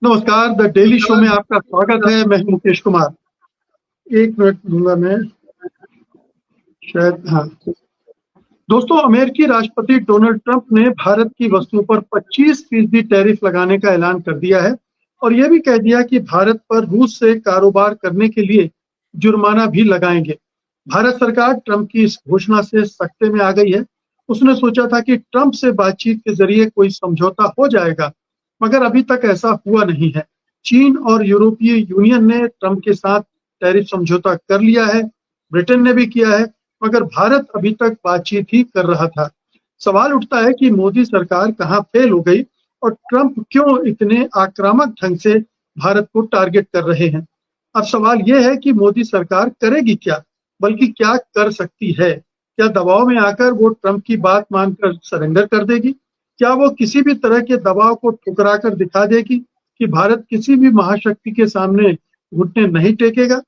नमस्कार, the daily show में आपका स्वागत है। मैं हूं मुकेश कुमार। एक मिनट दूंगा मैं, शायद। हाँ दोस्तों, अमेरिकी राष्ट्रपति डोनाल्ड ट्रंप ने भारत की वस्तुओं पर 25% टैरिफ लगाने का ऐलान कर दिया है और यह भी कह दिया कि भारत पर रूस से कारोबार करने के लिए जुर्माना भी लगाएंगे। भारत सरकार ट्रंप की इस घोषणा से सख्ते में आ गई है। उसने सोचा था कि ट्रंप से बातचीत के जरिए कोई समझौता हो जाएगा, मगर अभी तक ऐसा हुआ नहीं है। चीन और यूरोपीय यूनियन ने ट्रंप के साथ टैरिफ समझौता कर लिया है, ब्रिटेन ने भी किया है, मगर भारत अभी तक बातचीत ही कर रहा था। सवाल उठता है कि मोदी सरकार कहाँ फेल हो गई और ट्रंप क्यों इतने आक्रामक ढंग से भारत को टारगेट कर रहे हैं। अब सवाल यह है कि मोदी सरकार करेगी क्या, बल्कि क्या कर सकती है। क्या दबाव में आकर वो ट्रंप की बात मानकर सरेंडर कर देगी? क्या वो किसी भी तरह के दबाव को ठुकरा कर दिखा देगी कि भारत किसी भी महाशक्ति के सामने घुटने नहीं टेकेगा?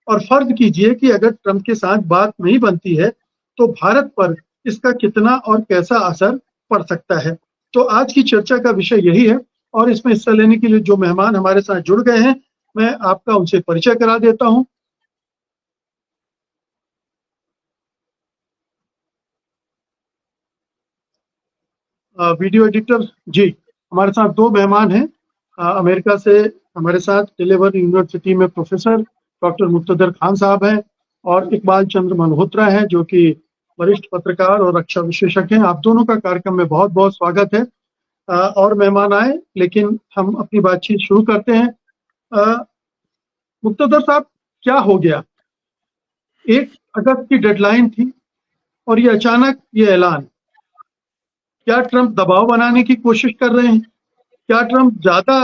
और फर्ज कीजिए कि अगर ट्रंप के साथ बात नहीं बनती है, तो भारत पर इसका कितना और कैसा असर पड़ सकता है। तो आज की चर्चा का विषय यही है और इसमें हिस्सा लेने के लिए जो मेहमान हमारे साथ जुड़ गए हैं, मैं आपका उनसे परिचय करा देता हूं। वीडियो एडिटर जी, हमारे साथ दो मेहमान हैं। अमेरिका से हमारे साथ डिलीवर यूनिवर्सिटी में प्रोफेसर डॉक्टर मुक्तदर खान साहब हैं और इकबाल चंद्र मल्होत्रा हैं, जो कि वरिष्ठ पत्रकार और रक्षा विशेषज्ञ हैं। आप दोनों का कार्यक्रम में बहुत बहुत स्वागत है। और मेहमान आए, लेकिन हम अपनी बातचीत शुरू करते हैं। मुक्तदर साहब, क्या हो गया? 1 अगस्त की डेडलाइन थी और ये अचानक ये ऐलान। क्या ट्रंप दबाव बनाने की कोशिश कर रहे हैं? क्या ट्रंप ज्यादा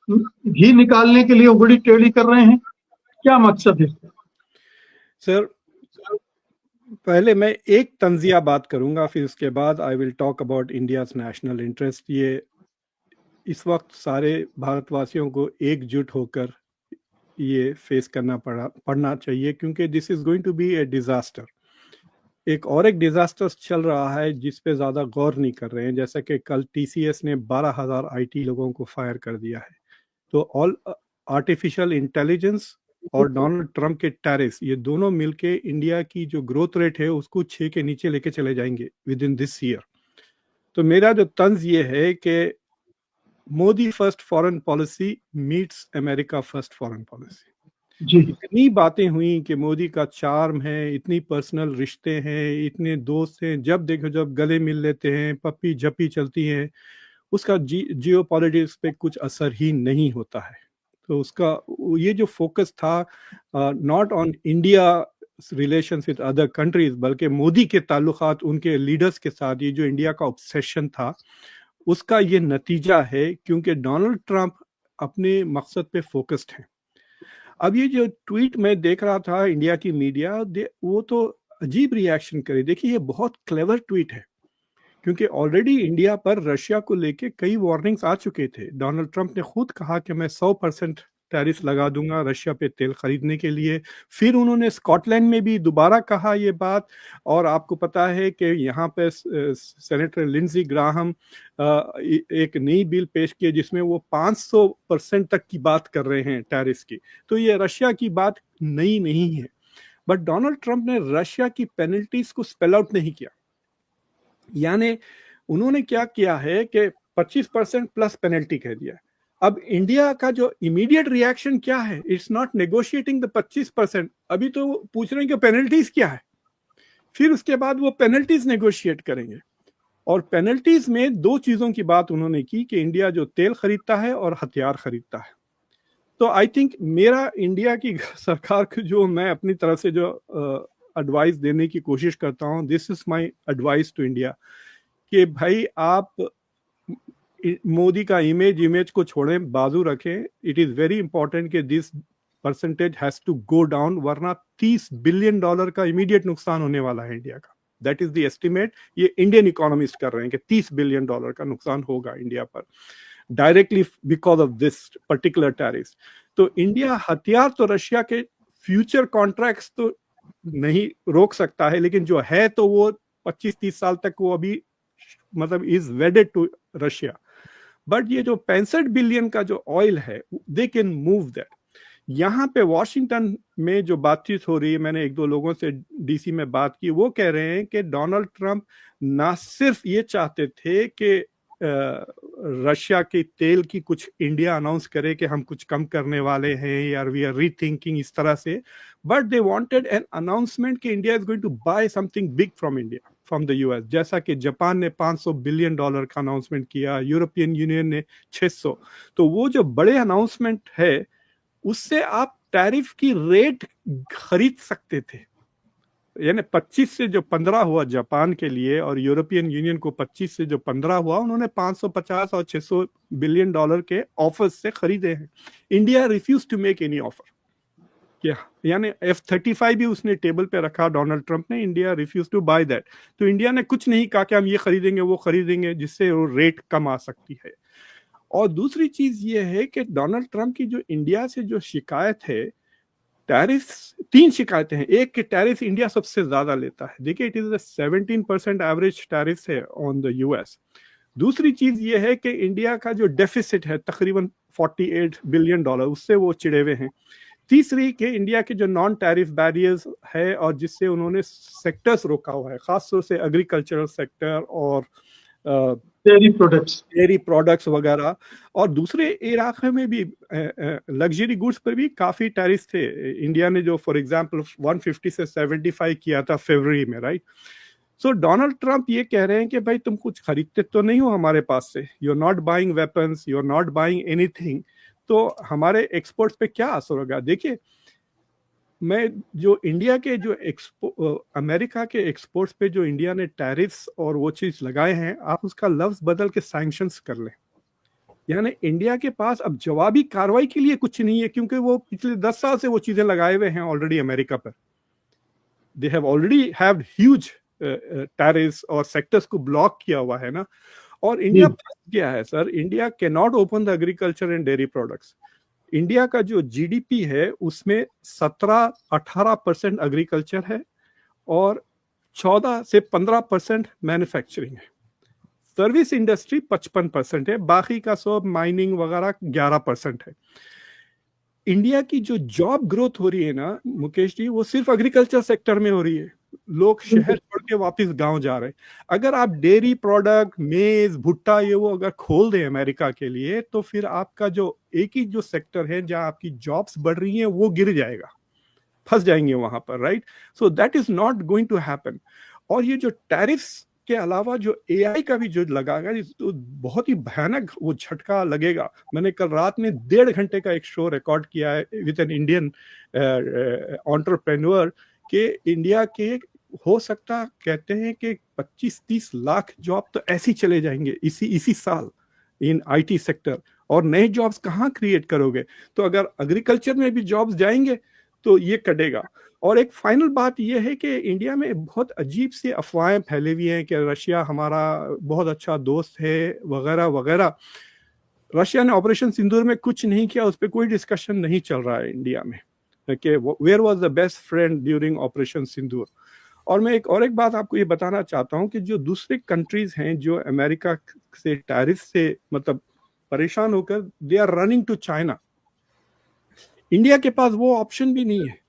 घी निकालने के लिए उंगली टेढ़ी कर रहे हैं? क्या मकसद है इसका? सर, पहले मैं एक तंजिया बात करूंगा, फिर उसके बाद I will talk about India's national interest. ये इस वक्त सारे भारतवासियों को एकजुट होकर ये फेस करना पड़ना चाहिए, क्योंकि this is going to be a disaster. एक डिजास्टर चल रहा है जिस पे ज़्यादा गौर नहीं कर रहे हैं। जैसा कि कल टीसीएस ने 12,000 आईटी लोगों को फायर कर दिया है। तो ऑल आर्टिफिशियल इंटेलिजेंस और डोनाल्ड ट्रंप के टैरिफ, ये दोनों मिलके इंडिया की जो ग्रोथ रेट है उसको 6 के नीचे लेके चले जाएंगे विद इन दिस ईयर। तो मेरा जो तंज ये है कि Modi first foreign policy meets America first foreign policy. इतनी बातें हुई कि मोदी का चार्म है, इतनी पर्सनल रिश्ते हैं, इतने दोस्त हैं, जब देखो जब गले मिल लेते हैं, पप्पी झप्पी चलती है, उसका जियो पॉलिटिक्स पे कुछ असर ही नहीं होता है। तो उसका ये जो फोकस था not on India relations with other countries, बल्कि मोदी के ताल्लुकात उनके लीडर्स के साथ, ये जो इंडिया का ऑब्सेशन था, उसका ये नतीजा है, क्योंकि डोनाल्ड ट्रंप अपने मकसद पे फोकस्ड हैं। अब ये जो ट्वीट मैं देख रहा था इंडिया की मीडिया, वो तो अजीब रिएक्शन करे। देखिए, ये बहुत क्लेवर ट्वीट है, क्योंकि ऑलरेडी इंडिया पर रशिया को लेके कई वार्निंग्स आ चुके थे। डोनाल्ड ट्रंप ने खुद कहा कि मैं 100% टैरिफ लगा दूंगा रशिया पे तेल खरीदने के लिए। फिर उन्होंने स्कॉटलैंड में भी दोबारा कहा ये बात। और आपको पता है कि यहाँ पे सेनेटर लिंडजी ग्राहम एक नई बिल पेश किए जिसमें वो 500% तक की बात कर रहे हैं टैरिफ की। तो ये रशिया की बात नई नहीं है, बट डोनाल्ड ट्रंप ने रशिया की पेनल्टीज को स्पेल आउट नहीं किया। यानी उन्होंने क्या किया है कि 25% प्लस पेनल्टी कह दिया। अब इंडिया का जो इमीडिएट रिएक्शन क्या है? It's not negotiating the 25%। अभी तो पूछ रहे हैं कि पेनल्टीज क्या है, फिर उसके बाद वो पेनल्टीज नेगोशिएट करेंगे। और पेनल्टीज में 2 चीजों की बात उन्होंने की कि इंडिया जो तेल खरीदता है और हथियार खरीदता है। तो आई थिंक मेरा इंडिया की सरकार को जो मैं अपनी तरफ से जो एडवाइस देने की कोशिश करता हूं, this is my advice to India, कि भाई आप मोदी का इमेज को छोड़ें, बाजू रखें। इट इज वेरी इंपॉर्टेंट कि this percentage has to go down, वरना $30 बिलियन का इमीडिएट नुकसान होने वाला है इंडिया का। That is the estimate. ये इंडियन इकोनॉमिस्ट कर रहे हैं कि $30 बिलियन का नुकसान होगा इंडिया पर directly because of this particular tariff. तो इंडिया हथियार तो रशिया के फ्यूचर कॉन्ट्रैक्ट्स तो नहीं रोक सकता है, लेकिन जो है तो वो 25-30 साल तक वो अभी मतलब is wedded to Russia. But ये जो 65 बिलियन का जो ऑयल है, दे कैन मूव दैट। यहाँ पे वॉशिंगटन में जो बातचीत हो रही है, मैंने एक दो लोगों से डीसी में बात की, वो कह रहे हैं कि डोनाल्ड ट्रंप ना सिर्फ ये चाहते थे कि रशिया के तेल की कुछ इंडिया अनाउंस करे कि हम कुछ कम करने वाले हैं या वी आर रीथिंकिंग इस तरह से, but they wanted an announcement कि India is going to buy something big from India, from the US. जैसा कि जापान ने $500 बिलियन का अनाउंसमेंट किया, यूरोपियन यूनियन ने 600। तो वो जो बड़े अनाउंसमेंट है, उससे आप टैरिफ की रेट खरीद सकते थे। यानी 25 से जो 15 हुआ जापान के लिए और यूरोपियन यूनियन को 25 से जो 15 हुआ, उन्होंने 550 और 600 बिलियन डॉलर के ऑफर्स से खरीदे हैं। India refuse to make any offer. क्या यानी F-35 भी उसने टेबल पे रखा डोनाल्ड ट्रंप ने, India refuse to buy that. तो इंडिया ने कुछ नहीं कहा कि हम ये खरीदेंगे वो खरीदेंगे, जिससे वो रेट कम आ सकती है। और दूसरी चीज ये है कि डोनाल्ड ट्रंप की जो इंडिया से जो शिकायत है, टैरिफ, 3 शिकायतें हैं। एक कि टैरिफ इंडिया सबसे ज्यादा लेता है, देखिए इट इज 17% एवरेज टैरिफ है ऑन द यूएस। दूसरी चीज ये है कि इंडिया का जो डेफिसिट है तकरीबन $48 बिलियन, उससे वो चिड़े हुए हैं। तीसरी कि इंडिया के जो नॉन टैरिफ बैरियर्स है और जिससे उन्होंने सेक्टर्स रोका हुआ है, खासतौर से एग्रीकल्चरल सेक्टर और डेयरी प्रोडक्ट्स वगैरह। और दूसरे इलाके में भी लग्जरी गुड्स पर भी काफी टैरिफ थे। इंडिया ने जो फॉर एग्जांपल 150 से 75 किया था फरवरी में, राइट। सो डोनाल्ड ट्रंप ये कह रहे हैं कि भाई तुम कुछ खरीदते तो नहीं हो हमारे पास से, you are not buying weapons, you are not buying anything, तो हमारे एक्सपोर्ट्स पे क्या असर होगा। देखिए, मैं जो इंडिया के जो अमेरिका के एक्सपोर्ट्स पे जो इंडिया ने टैरिफ्स और वो चीज लगाए हैं, आप उसका लफ्ज बदल के सैंक्शंस कर लें। यानी इंडिया के पास अब जवाबी कार्रवाई के लिए कुछ नहीं है, क्योंकि वो पिछले 10 साल से वो चीजें लगाए हुए हैं ऑलरेडी अमेरिका पर। They have already have huge tariffs और सेक्टर्स को ब्लॉक किया हुआ है ना। और इंडिया फंस गया है sir. India can not open the agriculture and dairy products. India का जो जीडीपी है उसमें 17-18% एग्रीकल्चर है और 14 से 15% मैन्युफैक्चरिंग है। सर्विस इंडस्ट्री 55% है, बाकी का सब माइनिंग वगैरह 11% है। इंडिया की जो जॉब ग्रोथ हो रही है ना मुकेश जी, वो सिर्फ एग्रीकल्चर सेक्टर में हो रही है। लोग शहर छोड़ के वापस गांव जा रहे हैं। अगर आप डेयरी प्रोडक्ट, मेज, भुट्टा ये वो अगर खोल दें अमेरिका के लिए, तो फिर आपका जो एक ही जो सेक्टर है जहां आपकी जॉब्स बढ़ रही हैं वो गिर जाएगा, फंस जाएंगे वहां पर, right. So that is not going to happen. और ये जो टैरिफ्स के अलावा जो एआई का भी जो लगाएगा, तो बहुत ही भयानक वो झटका लगेगा। मैंने कल रात में 1.5 घंटे का एक शो रिकॉर्ड किया है विद एन इंडियन एंटरप्रेन्योर के इंडिया के हो सकता कहते हैं कि 25-30 लाख जॉब तो ऐसी चले जाएंगे इसी साल इन आईटी सेक्टर। और नए जॉब्स कहाँ क्रिएट करोगे? तो अगर एग्रीकल्चर में भी जॉब्स जाएंगे तो ये कटेगा। और एक फाइनल बात यह है कि इंडिया में बहुत अजीब सी अफवाहें फैली हुई हैं कि रशिया हमारा बहुत अच्छा दोस्त है वगैरह वगैरह। रशिया ने ऑपरेशन सिंदूर में कुछ नहीं किया, उस पर कोई डिस्कशन नहीं चल रहा है इंडिया में कि where was the best friend during operation Sindoor. और मैं एक बात आपको ये बताना चाहता हूं कि जो दूसरे कंट्रीज हैं जो अमेरिका से टैरिफ से मतलब परेशान होकर they are running to China, India के पास वो ऑप्शन भी नहीं है।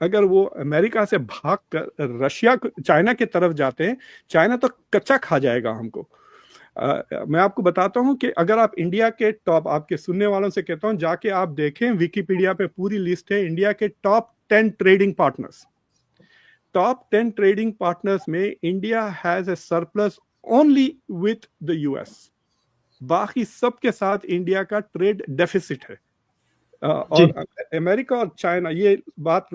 अगर वो अमेरिका से भाग कर चाइना की तरफ जाते हैं, चाइना तो कच्चा खा जाएगा हमको। मैं आपको बताता हूं कि अगर आप इंडिया के टॉप, आपके सुनने वालों से कहता हूं जाके आप देखें, विकिपीडिया पे पूरी लिस्ट है इंडिया के top 10 trading partners. Top 10 trading partners में India has a surplus only with the US. बाकी सबके साथ इंडिया का ट्रेड डेफिसिट है। और अमेरिका और चाइना, ये बात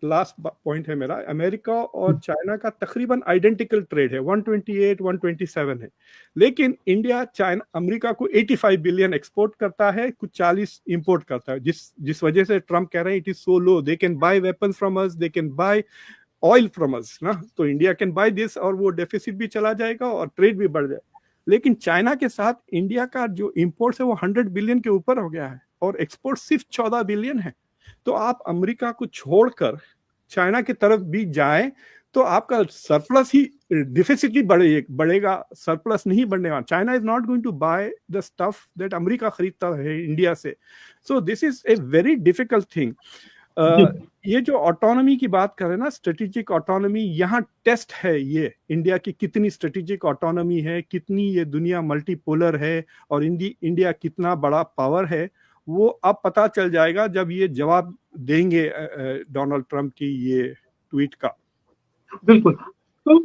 लास्ट पॉइंट है मेरा, अमेरिका और चाइना का तकरीबन आइडेंटिकल ट्रेड है, 128-127 है। लेकिन इंडिया चाइना अमेरिका को 85 बिलियन एक्सपोर्ट करता है, कुछ 40 इंपोर्ट करता है, जिस वजह से ट्रम्प कह रहे हैं it is so low, they can buy weapons from us, they can buy oil from us ना। तो इंडिया कैन बाय दिस और वो डेफिसिट भी चला जाएगा और ट्रेड भी बढ़ जाए। लेकिन चाइना के साथ इंडिया का जो इंपोर्ट है वो 100 बिलियन के ऊपर हो गया है और एक्सपोर्ट सिर्फ 14 बिलियन है। तो आप अमेरिका को छोड़कर चाइना की तरफ भी जाएं तो आपका सरप्लस ही डिफिसिट ही बढ़ेगा, सरप्लस नहीं बढ़ने वाला। China is not going to buy the stuff that America खरीदता है इंडिया से। So this is a very difficult thing. ये जो ऑटोनॉमी की बात करें ना, स्ट्रेटेजिक ऑटोनॉमी, यहाँ टेस्ट है ये इंडिया की कितनी स्ट्रेटेजिक ऑटोनॉमी है, कितनी ये दुनिया मल्टीपोलर है, और इंडिया कितना बड़ा पावर है, वो अब पता चल जाएगा जब ये जवाब देंगे डोनाल्ड ट्रंप की ये ट्वीट का। बिल्कुल। तो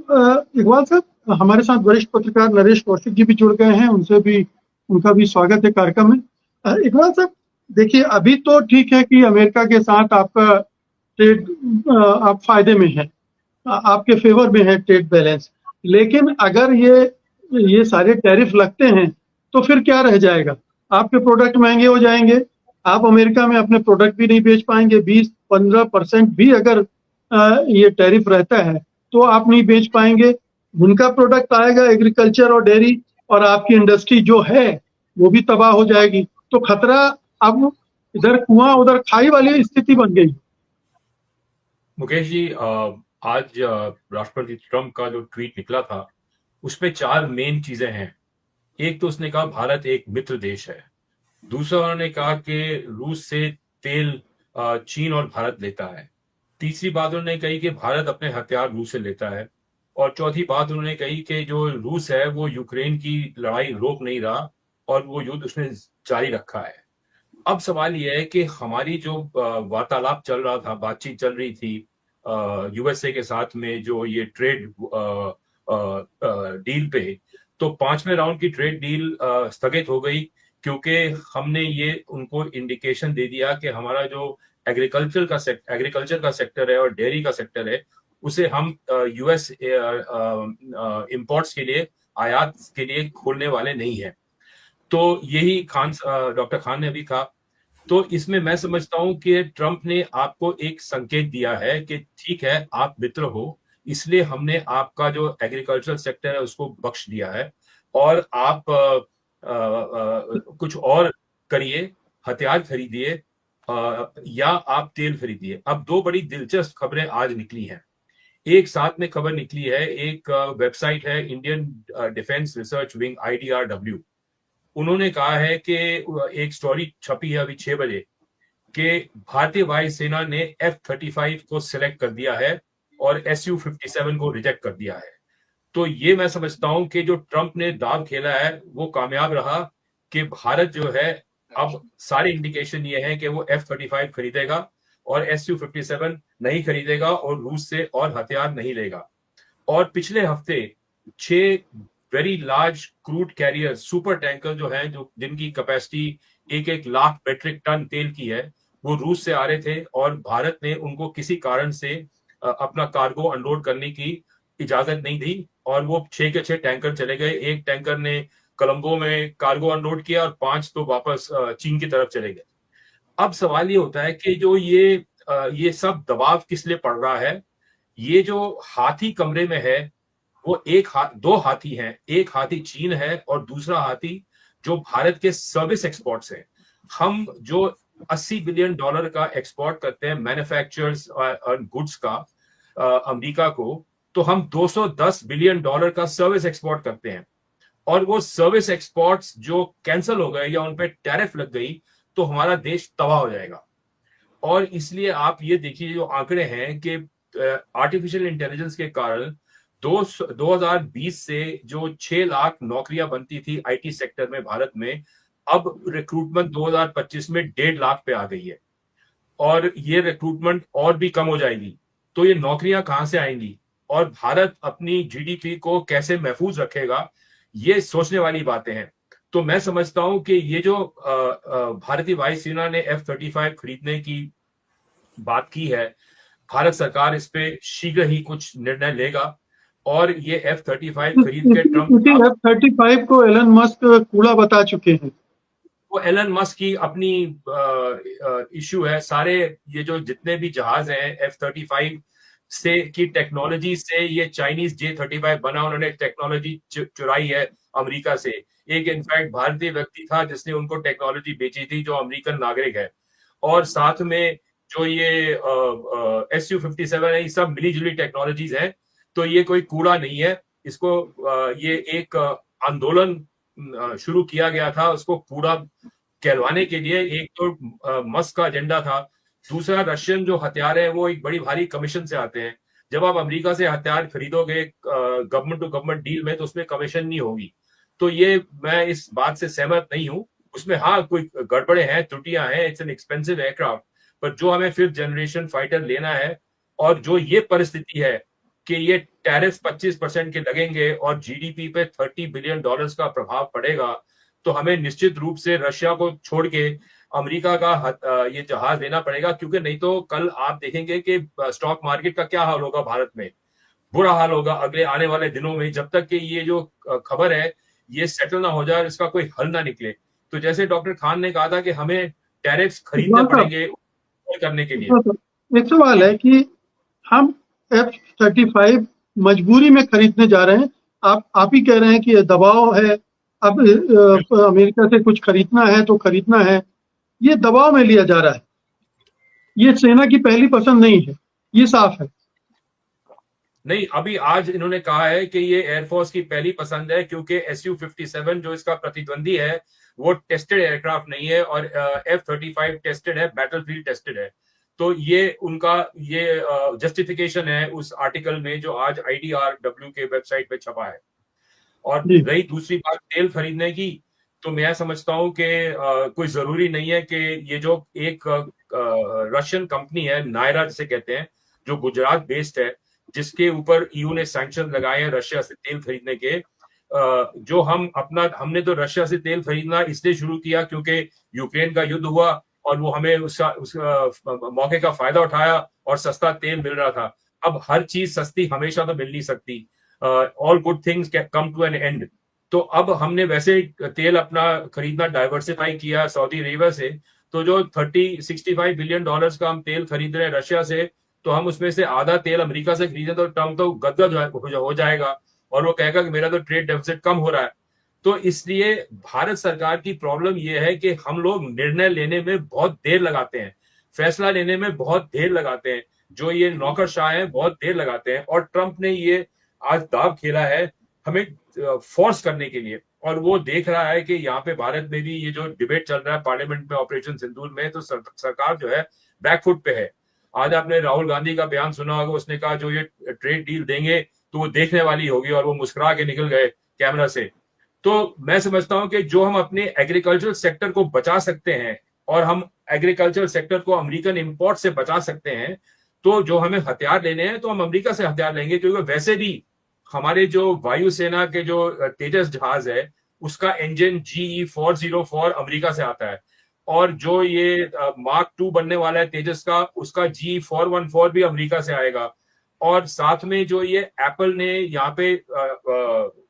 इकबाल साहब, हमारे साथ वरिष्ठ पत्रकार नरेश कौशिक जी भी जुड़ गए हैं, उनका भी स्वागत है कार्यक्रम में। इकबाल साहब, देखिए, अभी तो ठीक है कि अमेरिका के साथ आपका ट्रेड, आप फायदे में है, आपके फेवर में है ट्रेड बैलेंस, लेकिन अगर ये सारे टैरिफ लगते हैं तो फिर क्या रह जाएगा? आपके प्रोडक्ट महंगे हो जाएंगे, आप अमेरिका में अपने प्रोडक्ट भी नहीं बेच पाएंगे। 20-15% भी अगर ये टैरिफ रहता है तो आप नहीं बेच पाएंगे। उनका प्रोडक्ट आएगा, एग्रीकल्चर और डेयरी, और आपकी इंडस्ट्री जो है वो भी तबाह हो जाएगी। तो खतरा अब इधर कुआं उधर खाई वाली स्थिति बन गई। मुकेश जी, आज राष्ट्रपति ट्रंप का जो ट्वीट निकला था उसमें 4 मेन चीजें हैं। एक तो उसने कहा भारत एक मित्र देश है। दूसरा उन्होंने कहा कि रूस से तेल चीन और भारत लेता है। तीसरी बात उन्होंने कही कि भारत अपने हथियार रूस से लेता है। और चौथी बात उन्होंने कही कि जो रूस है वो यूक्रेन की लड़ाई रोक नहीं रहा और वो युद्ध उसने जारी रखा है। अब सवाल यह है कि हमारी जो वार्तालाप चल रहा था, बातचीत चल रही थी यूएसए के साथ में, जो ये ट्रेड डील पे, तो 5वें राउंड की ट्रेड डील स्थगित हो गई क्योंकि हमने ये उनको इंडिकेशन दे दिया कि हमारा जो एग्रीकल्चर का सेक्टर है और डेयरी का सेक्टर है उसे हम यूएस इंपोर्ट्स के लिए, आयात के लिए खोलने वाले नहीं है। तो यही डॉक्टर खान ने अभी कहा। तो इसमें मैं समझता हूं कि ट्रंप ने आपको एक संकेत दिया है कि ठीक है, आप मित्र हो, इसलिए हमने आपका जो एग्रीकल्चर सेक्टर है उसको बख्श दिया है और आप कुछ और करिए, हथियार खरीदिए या आप तेल खरीदिए। अब 2 बड़ी दिलचस्प खबरें आज निकली हैं। एक साथ में खबर निकली है, एक वेबसाइट है Indian defence research wing IDRW, उन्होंने कहा है कि एक स्टोरी छपी है अभी 6 बजे कि भारतीय वायुसेना ने F-35 को सिलेक्ट कर दिया है और Su-57 को रिजेक्ट कर दिया है। तो ये मैं समझता हूं कि जो ट्रंप ने दाव खेला है वो कामयाब रहा कि भारत जो है, अब सारे इंडिकेशन ये है कि वो F-35 खरीदेगा और Su-57 नहीं खरीदेगा और रूस से और हथियार नहीं लेगा। और पिछले हफ्ते 6 very large crude carrier super tanker जो हैं, जो जिनकी कैपेसिटी 1-1 लाख मेट्रिक टन तेल की है, वो रूस से आ रहे थे और भारत ने उनको किसी कारण से अपना कार्गो अनलोड करने की इजाजत नहीं दी और वो 6 के 6 टैंकर चले गए। एक टैंकर ने कोलंबो में कार्गो अनलोड किया और 5 तो वापस चीन की तरफ चले गए। अब सवाल ये होता है कि जो ये सब दबाव किस लिए पड़ रहा है? ये जो हाथी कमरे में है वो 2 हाथी हैं। एक हाथी चीन है और दूसरा हाथी जो भारत के सर्विस एक्सपोर्ट्स है। हम जो $80 बिलियन का एक्सपोर्ट करते हैं मैन्युफैक्चरर्स और गुड्स का अमेरिका को, तो हम $210 बिलियन का सर्विस एक्सपोर्ट करते हैं। और वो सर्विस एक्सपोर्ट्स जो कैंसिल हो गए या उन पर टैरिफ लग गई तो हमारा देश तबाह हो जाएगा। और इसलिए आप ये देखिए जो आंकड़े हैं कि आर्टिफिशियल इंटेलिजेंस के कारण 2020 से जो 6 लाख नौकरियां बनती थी आईटी सेक्टर में भारत में, अब रिक्रूटमेंट 2025 में 1.5 लाख पे आ गई है और ये रिक्रूटमेंट और भी कम हो जाएगी। तो ये नौकरियां कहां से आएंगी और भारत अपनी जीडीपी को कैसे महफूज रखेगा, ये सोचने वाली बातें हैं। तो मैं समझता हूं कि ये जो भारतीय वायुसेना ने F-35 खरीदने की बात की है, भारत सरकार इस पे शीघ्र ही कुछ निर्णय लेगा और ये F-35 खरीद के ट्रंप F-35 को एलन मस्क कूड़ा बता चुके हैं। वो एलन मस्क की अपनी इश्यू है। सारे ये जो जितने भी जहाज हैं F-35 से की टेक्नोलॉजी से ये चाइनीज J-35 बना, उन्होंने टेक्नोलॉजी चुराई है अमेरिका से। एक इनफैक्ट भारतीय व्यक्ति था जिसने उनको टेक्नोलॉजी बेची थी जो अमेरिकन नागरिक है। और साथ में जो ये SU-57 है, ये सब मिली जुली टेक्नोलॉजीज हैं। तो ये कोई कूड़ा नहीं है, इसको ये एक आंदोलन शुरू किया गया था उसको कूड़ा कहलवाने के लिए। एक तो मस्क का एजेंडा था, दूसरा रशियन जो हथियार है वो एक बड़ी भारी कमीशन से आते हैं। जब आप अमेरिका से हथियार खरीदोगे गवर्नमेंट टू गवर्नमेंट डील में, तो उसमें कमीशन नहीं होगी। तो ये मैं इस बात से सहमत नहीं हूं। उसमें हाँ कोई गड़बड़े हैं, त्रुटियां हैं, इट्स एन एक्सपेंसिव एयरक्राफ्ट, पर जो हमें 5th जनरेशन फाइटर लेना है, और जो ये परिस्थिति है कि ये टैरिफ 25% के लगेंगे और जीडीपी पे $30 बिलियन का प्रभाव पड़ेगा, तो हमें निश्चित रूप से रशिया को छोड़ के अमेरिका का ये जहाज लेना पड़ेगा। क्योंकि नहीं तो कल आप देखेंगे कि स्टॉक मार्केट का क्या हाल होगा भारत में, बुरा हाल होगा अगले आने वाले दिनों में, जब तक कि ये जो खबर है ये सेटल ना हो जाए, इसका कोई हल ना निकले। तो जैसे डॉक्टर खान ने कहा था कि हमें टैरिफ्स खरीदने पड़ेंगे करने के लिए। एक सवाल है कि हम F-35 मजबूरी में खरीदने जा रहे हैं, आप ही कह रहे हैं कि ये दबाव है, अब अमेरिका से कुछ खरीदना है तो खरीदना है, ये दबाव में लिया जा रहा है, ये सेना की पहली पसंद नहीं है, ये साफ है। नहीं, अभी आज इन्होंने कहा है कि ये एयरफोर्स की पहली पसंद है, क्योंकि SU-57 जो इसका प्रतिद्वंदी है वो टेस्टेड एयरक्राफ्ट नहीं है, और F-35 टेस्टेड है, बैटलफील्ड टेस्टेड है। तो ये उनका ये जस्टिफिकेशन है उस आर्टिकल में जो आज IDRW के वेबसाइट पे छपा है। और रही दूसरी बात तेल खरीदने की, तो मैं समझता हूं कि कोई जरूरी नहीं है कि ये जो एक रशियन कंपनी है नायरा जिसे कहते हैं, जो गुजरात बेस्ड है, जिसके ऊपर EU ने सैंक्शन लगाए हैं रशिया से तेल खरीदने के, जो हमने तो रशिया से तेल खरीदना इसलिए शुरू किया क्योंकि यूक्रेन का युद्ध हुआ और वो हमें उस मौके का फायदा उठाया और सस्ता तेल मिल रहा था। अब हर चीज सस्ती हमेशा तो मिल नहीं सकती, all good things come to an end. तो अब हमने वैसे तेल अपना खरीदना डाइवर्सिफाई किया सऊदी अरेबिया से, तो जो 65 बिलियन डॉलर्स का हम तेल खरीद रहे हैं रशिया से, तो हम उसमें से आधा तेल अमेरिका से खरीदें तो ट्रम्प तो गदगद हो जाएगा और वो कहेगा कि मेरा तो ट्रेड डेफिसिट कम हो रहा है। तो इसलिए भारत सरकार की प्रॉब्लम यह है कि हम लोग निर्णय लेने में बहुत देर लगाते हैं, फैसला लेने में बहुत देर लगाते हैं, जो ये नौकरशाह हैं बहुत देर लगाते हैं। और ट्रंप ने ये आज दाव खेला है हमें फोर्स करने के लिए, और वो देख रहा है कि यहाँ पे भारत में भी ये जो डिबेट चल रहा है पार्लियामेंट में ऑपरेशन सिंदूर में, तो सरकार जो है बैकफुट पे है। आज आपने राहुल गांधी का बयान सुना होगा, उसने कहा जो ये ट्रेड डील देंगे तो वो देखने वाली होगी, और वो मुस्कुरा के निकल गए कैमरा से। तो मैं समझता हूं कि जो हम अपने एग्रीकल्चर सेक्टर को बचा सकते हैं, और हम एग्रीकल्चर सेक्टर को अमेरिकन इंपोर्ट से बचा सकते हैं, तो जो हमें हथियार लेने हैं तो हम अमेरिका से हथियार लेंगे। क्योंकि वैसे भी हमारे जो वायुसेना के जो तेजस जहाज है उसका इंजन GE-404 अमेरिका से आता है, और जो ये मार्क 2 बनने वाला है तेजस का, उसका GE-414 भी अमेरिका से आएगा। और साथ में जो ये एप्पल ने यहाँ पे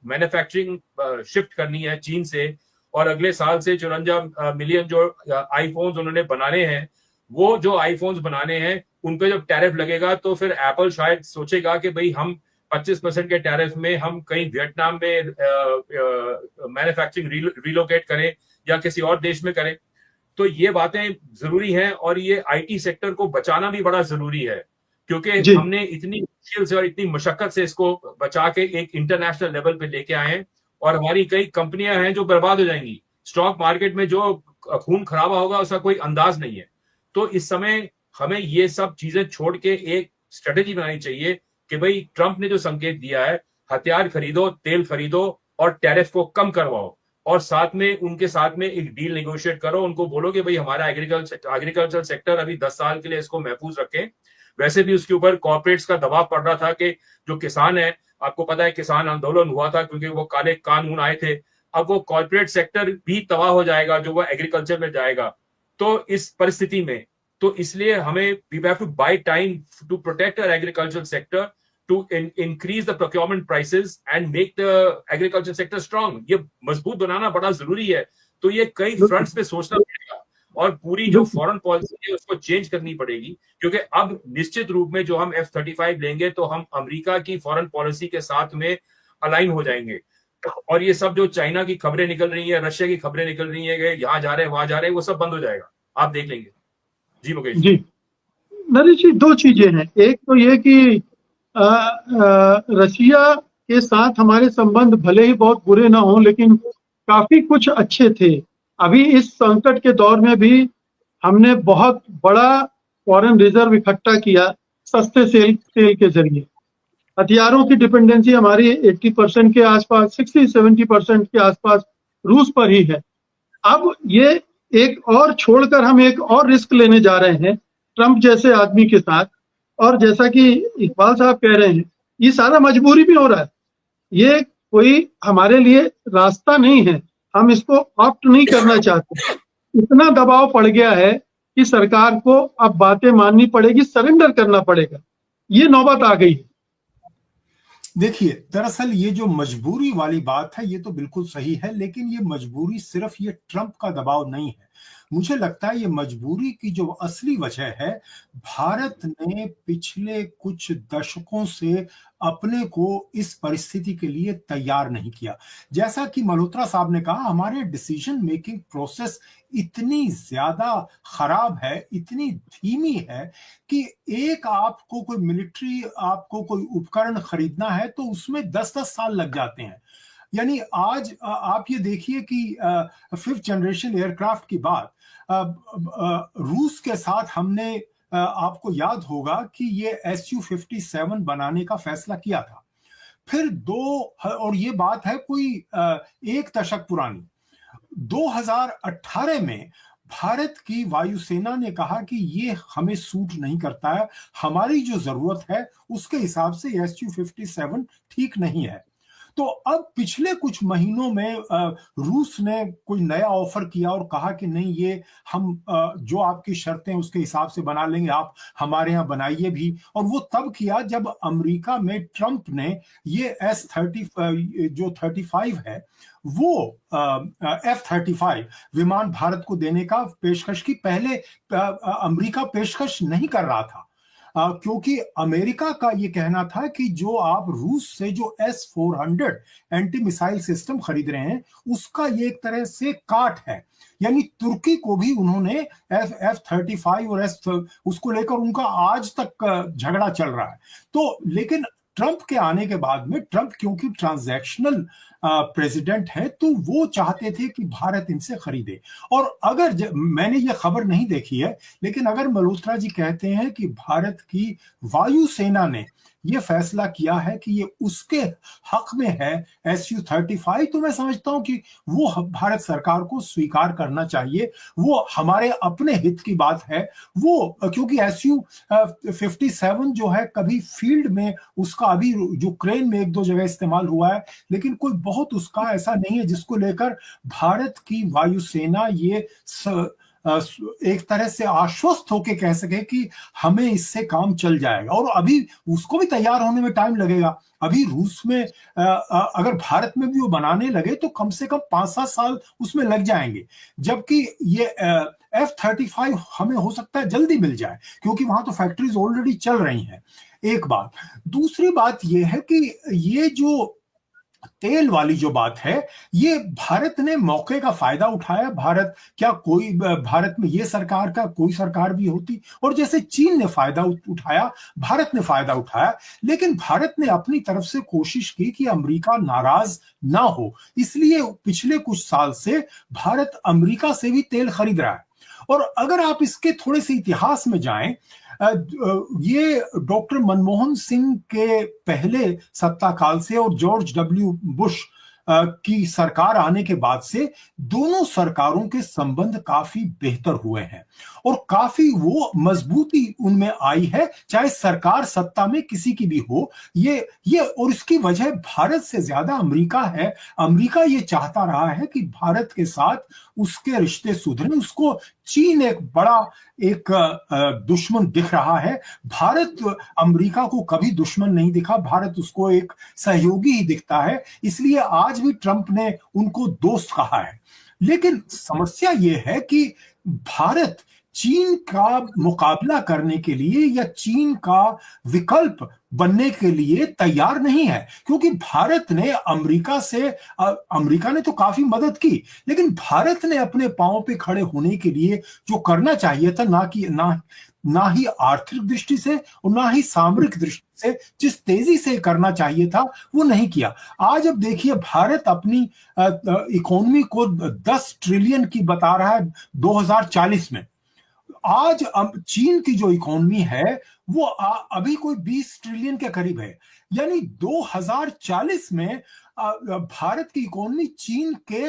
मैन्युफैक्चरिंग शिफ्ट करनी है चीन से, और अगले साल से 54 मिलियन जो आईफोन्स उन्होंने बनाने हैं, वो जो आईफोन्स बनाने हैं उन पे जब टैरिफ लगेगा तो फिर एप्पल शायद सोचेगा कि भाई हम 25% के टैरिफ में हम कहीं वियतनाम में मैन्युफैक्चरिंग रिलोकेट करें या किसी और देश में करें। तो ये बातें जरूरी हैं, और ये IT सेक्टर को बचाना भी बड़ा जरूरी है, क्योंकि हमने इतनी मुश्किल से और इतनी मशक्कत से इसको बचा के एक इंटरनेशनल लेवल पे लेके आए हैं, और हमारी कई कंपनियां हैं जो बर्बाद हो जाएंगी। स्टॉक मार्केट में जो खून खराबा होगा उसका कोई अंदाज नहीं है। तो इस समय हमें ये सब चीजें छोड़ के एक स्ट्रेटेजी बनानी चाहिए कि भाई ट्रंप ने जो संकेत दिया है, हथियार खरीदो, तेल खरीदो और टैरिफ को कम करवाओ, और साथ में उनके साथ में एक डील नेगोशिएट करो। उनको बोलो कि भाई हमारा एग्रीकल्चर सेक्टर अभी 10 साल के लिए इसको महफूज रखें। वैसे भी उसके ऊपर कॉर्पोरेट्स का दबाव पड़ रहा था कि जो किसान है, आपको पता है किसान आंदोलन हुआ था क्योंकि वो काले कानून आए थे। अब वो कॉर्पोरेट सेक्टर भी तबाह हो जाएगा जो वो एग्रीकल्चर में जाएगा। तो इस परिस्थिति में तो इसलिए हमें we have to buy time to protect our agriculture sector, to increase the procurement prices and make the agriculture sector strong। ये मजबूत बनाना बड़ा जरूरी है। तो ये कई फ्रंट्स पे सोचना पड़ेगा, और पूरी जो फॉरेन पॉलिसी है उसको चेंज करनी पड़ेगी, क्योंकि अब निश्चित रूप में जो हम F-35 लेंगे तो हम अमेरिका की फॉरेन पॉलिसी के साथ में अलाइन हो जाएंगे। और ये सब जो चाइना की खबरें निकल रही है, रशिया की खबरें निकल रही है, यहाँ जा रहे हैं वहां जा रहे हैं, वो सब बंद हो जाएगा, आप देख लेंगे। जी मुकेश जी, नरेश जी, दो चीजें हैं। एक तो ये कि रशिया के साथ हमारे संबंध भले ही बहुत बुरे ना हों, लेकिन काफी कुछ अच्छे थे। अभी इस संकट के दौर में भी हमने बहुत बड़ा फॉरेन रिजर्व इकट्ठा किया सस्ते तेल के जरिए। हथियारों की डिपेंडेंसी हमारी 80% के आसपास, 60-70% के आसपास रूस पर ही है। अब ये एक और छोड़कर हम एक और रिस्क लेने जा रहे हैं ट्रंप जैसे आदमी के साथ। और जैसा कि इकबाल साहब कह रहे हैं, ये सारा मजबूरी भी हो रहा है। ये कोई हमारे लिए रास्ता नहीं है, हम इसको ऑप्ट नहीं करना चाहते। इतना दबाव पड़ गया है कि सरकार को अब बातें माननी पड़ेगी, सरेंडर करना पड़ेगा। ये नौबत आ गई है। देखिए, दरअसल ये जो मजबूरी वाली बात है ये तो बिल्कुल सही है, लेकिन ये मजबूरी सिर्फ ये ट्रंप का दबाव नहीं है। मुझे लगता है ये मजबूरी की जो असली वजह है, भारत ने पिछले कुछ दशकों से अपने को इस परिस्थिति के लिए तैयार नहीं किया। जैसा कि मल्होत्रा साहब ने कहा, हमारे डिसीजन मेकिंग प्रोसेस इतनी ज्यादा खराब है, इतनी धीमी है कि एक आपको कोई मिलिट्री, आपको कोई उपकरण खरीदना है तो उसमें 10-10 साल लग जाते हैं। यानी आज आप ये देखिए कि 5th जनरेशन एयरक्राफ्ट की बात रूस के साथ हमने, आपको याद होगा कि ये Su-57 बनाने का फैसला किया था। फिर और ये बात है कोई एक दशक पुरानी, 2018 में भारत की वायुसेना ने कहा कि ये हमें सूट नहीं करता है, हमारी जो जरूरत है उसके हिसाब से Su-57 ठीक नहीं है। तो अब पिछले कुछ महीनों में रूस ने कोई नया ऑफर किया और कहा कि नहीं, ये हम जो आपकी शर्तें उसके हिसाब से बना लेंगे, आप हमारे यहाँ बनाइए भी। और वो तब किया जब अमेरिका में ट्रंप ने ये S-30 जो 35 है वो F-35 विमान भारत को देने का पेशकश की। पहले अमेरिका पेशकश नहीं कर रहा था क्योंकि अमेरिका का ये कहना था कि जो आप रूस से जो S-400 एंटी मिसाइल सिस्टम खरीद रहे हैं उसका ये एक तरह से काट है। यानी तुर्की को भी उन्होंने F-35 और उसको लेकर उनका आज तक झगड़ा चल रहा है। तो लेकिन ट्रंप के आने के बाद में, ट्रंप क्योंकि ट्रांजैक्शनल प्रेसिडेंट है, तो वो चाहते थे कि भारत इनसे खरीदे। और अगर मैंने ये खबर नहीं देखी है, लेकिन अगर मल्होत्रा जी कहते हैं कि भारत की वायुसेना ने ये फैसला किया है कि ये उसके हक में है Su-35, तो मैं समझता हूं कि वो भारत सरकार को स्वीकार करना चाहिए। वो हमारे अपने हित की बात है वो, क्योंकि Su-57 जो है कभी फील्ड में उसका अभी यूक्रेन में 1-2 जगह इस्तेमाल हुआ है, लेकिन कोई बहुत उसका ऐसा नहीं है जिसको लेकर भारत की वायुसेना ये एक तरह से आश्वस्त होके कह सके कि हमें इससे काम चल जाएगा। और अभी उसको भी तैयार होने में टाइम लगेगा। अभी रूस में अगर भारत में भी वो बनाने लगे तो कम से कम 5-7 साल उसमें लग जाएंगे, जबकि ये F-35 हमें हो सकता है जल्दी मिल जाए क्योंकि वहां तो फैक्ट्रीज ऑलरेडी चल रही हैं। एक बात। दूसरी बात यह है कि ये जो तेल वाली जो बात है, ये भारत ने मौके का फायदा उठाया। भारत में ये सरकार का कोई सरकार भी होती, और जैसे चीन ने फायदा उठाया, भारत ने फायदा उठाया, लेकिन भारत ने अपनी तरफ से कोशिश की कि अमेरिका नाराज ना हो। इसलिए पिछले कुछ साल से भारत अमेरिका से भी तेल खरीद रहा है। और अगर आप इसके थोड़े से इतिहास में जाएं, ये डॉक्टर मनमोहन सिंह के पहले सत्ता काल से और जॉर्ज डब्ल्यू बुश की सरकार आने के बाद से दोनों सरकारों के संबंध काफी बेहतर हुए हैं और काफी वो मजबूती उनमें आई है, चाहे सरकार सत्ता में किसी की भी हो। ये और इसकी वजह भारत से ज्यादा अमेरिका है। अमेरिका ये चाहता रहा है कि भारत के साथ उसके रिश्ते सुधरे। उसको चीन एक बड़ा दुश्मन दिख रहा है। भारत अमेरिका को कभी दुश्मन नहीं दिखा, भारत उसको एक सहयोगी ही दिखता है। इसलिए आज भी ट्रंप ने उनको दोस्त कहा है। लेकिन समस्या यह है कि भारत चीन का मुकाबला करने के लिए या चीन का विकल्प बनने के लिए तैयार नहीं है, क्योंकि भारत ने अमेरिका ने तो काफी मदद की, लेकिन भारत ने अपने पांव पे खड़े होने के लिए जो करना चाहिए था, ना ही आर्थिक दृष्टि से और ना ही सामरिक दृष्टि से जिस तेजी से करना चाहिए था, वो नहीं किया। आज अब देखिए, भारत अपनी इकोनॉमी को 10 ट्रिलियन की बता रहा है 2040 में। आज चीन की जो इकोनॉमी है वो अभी कोई 20 ट्रिलियन के करीब है, यानी 2040 में भारत की इकोनॉमी चीन के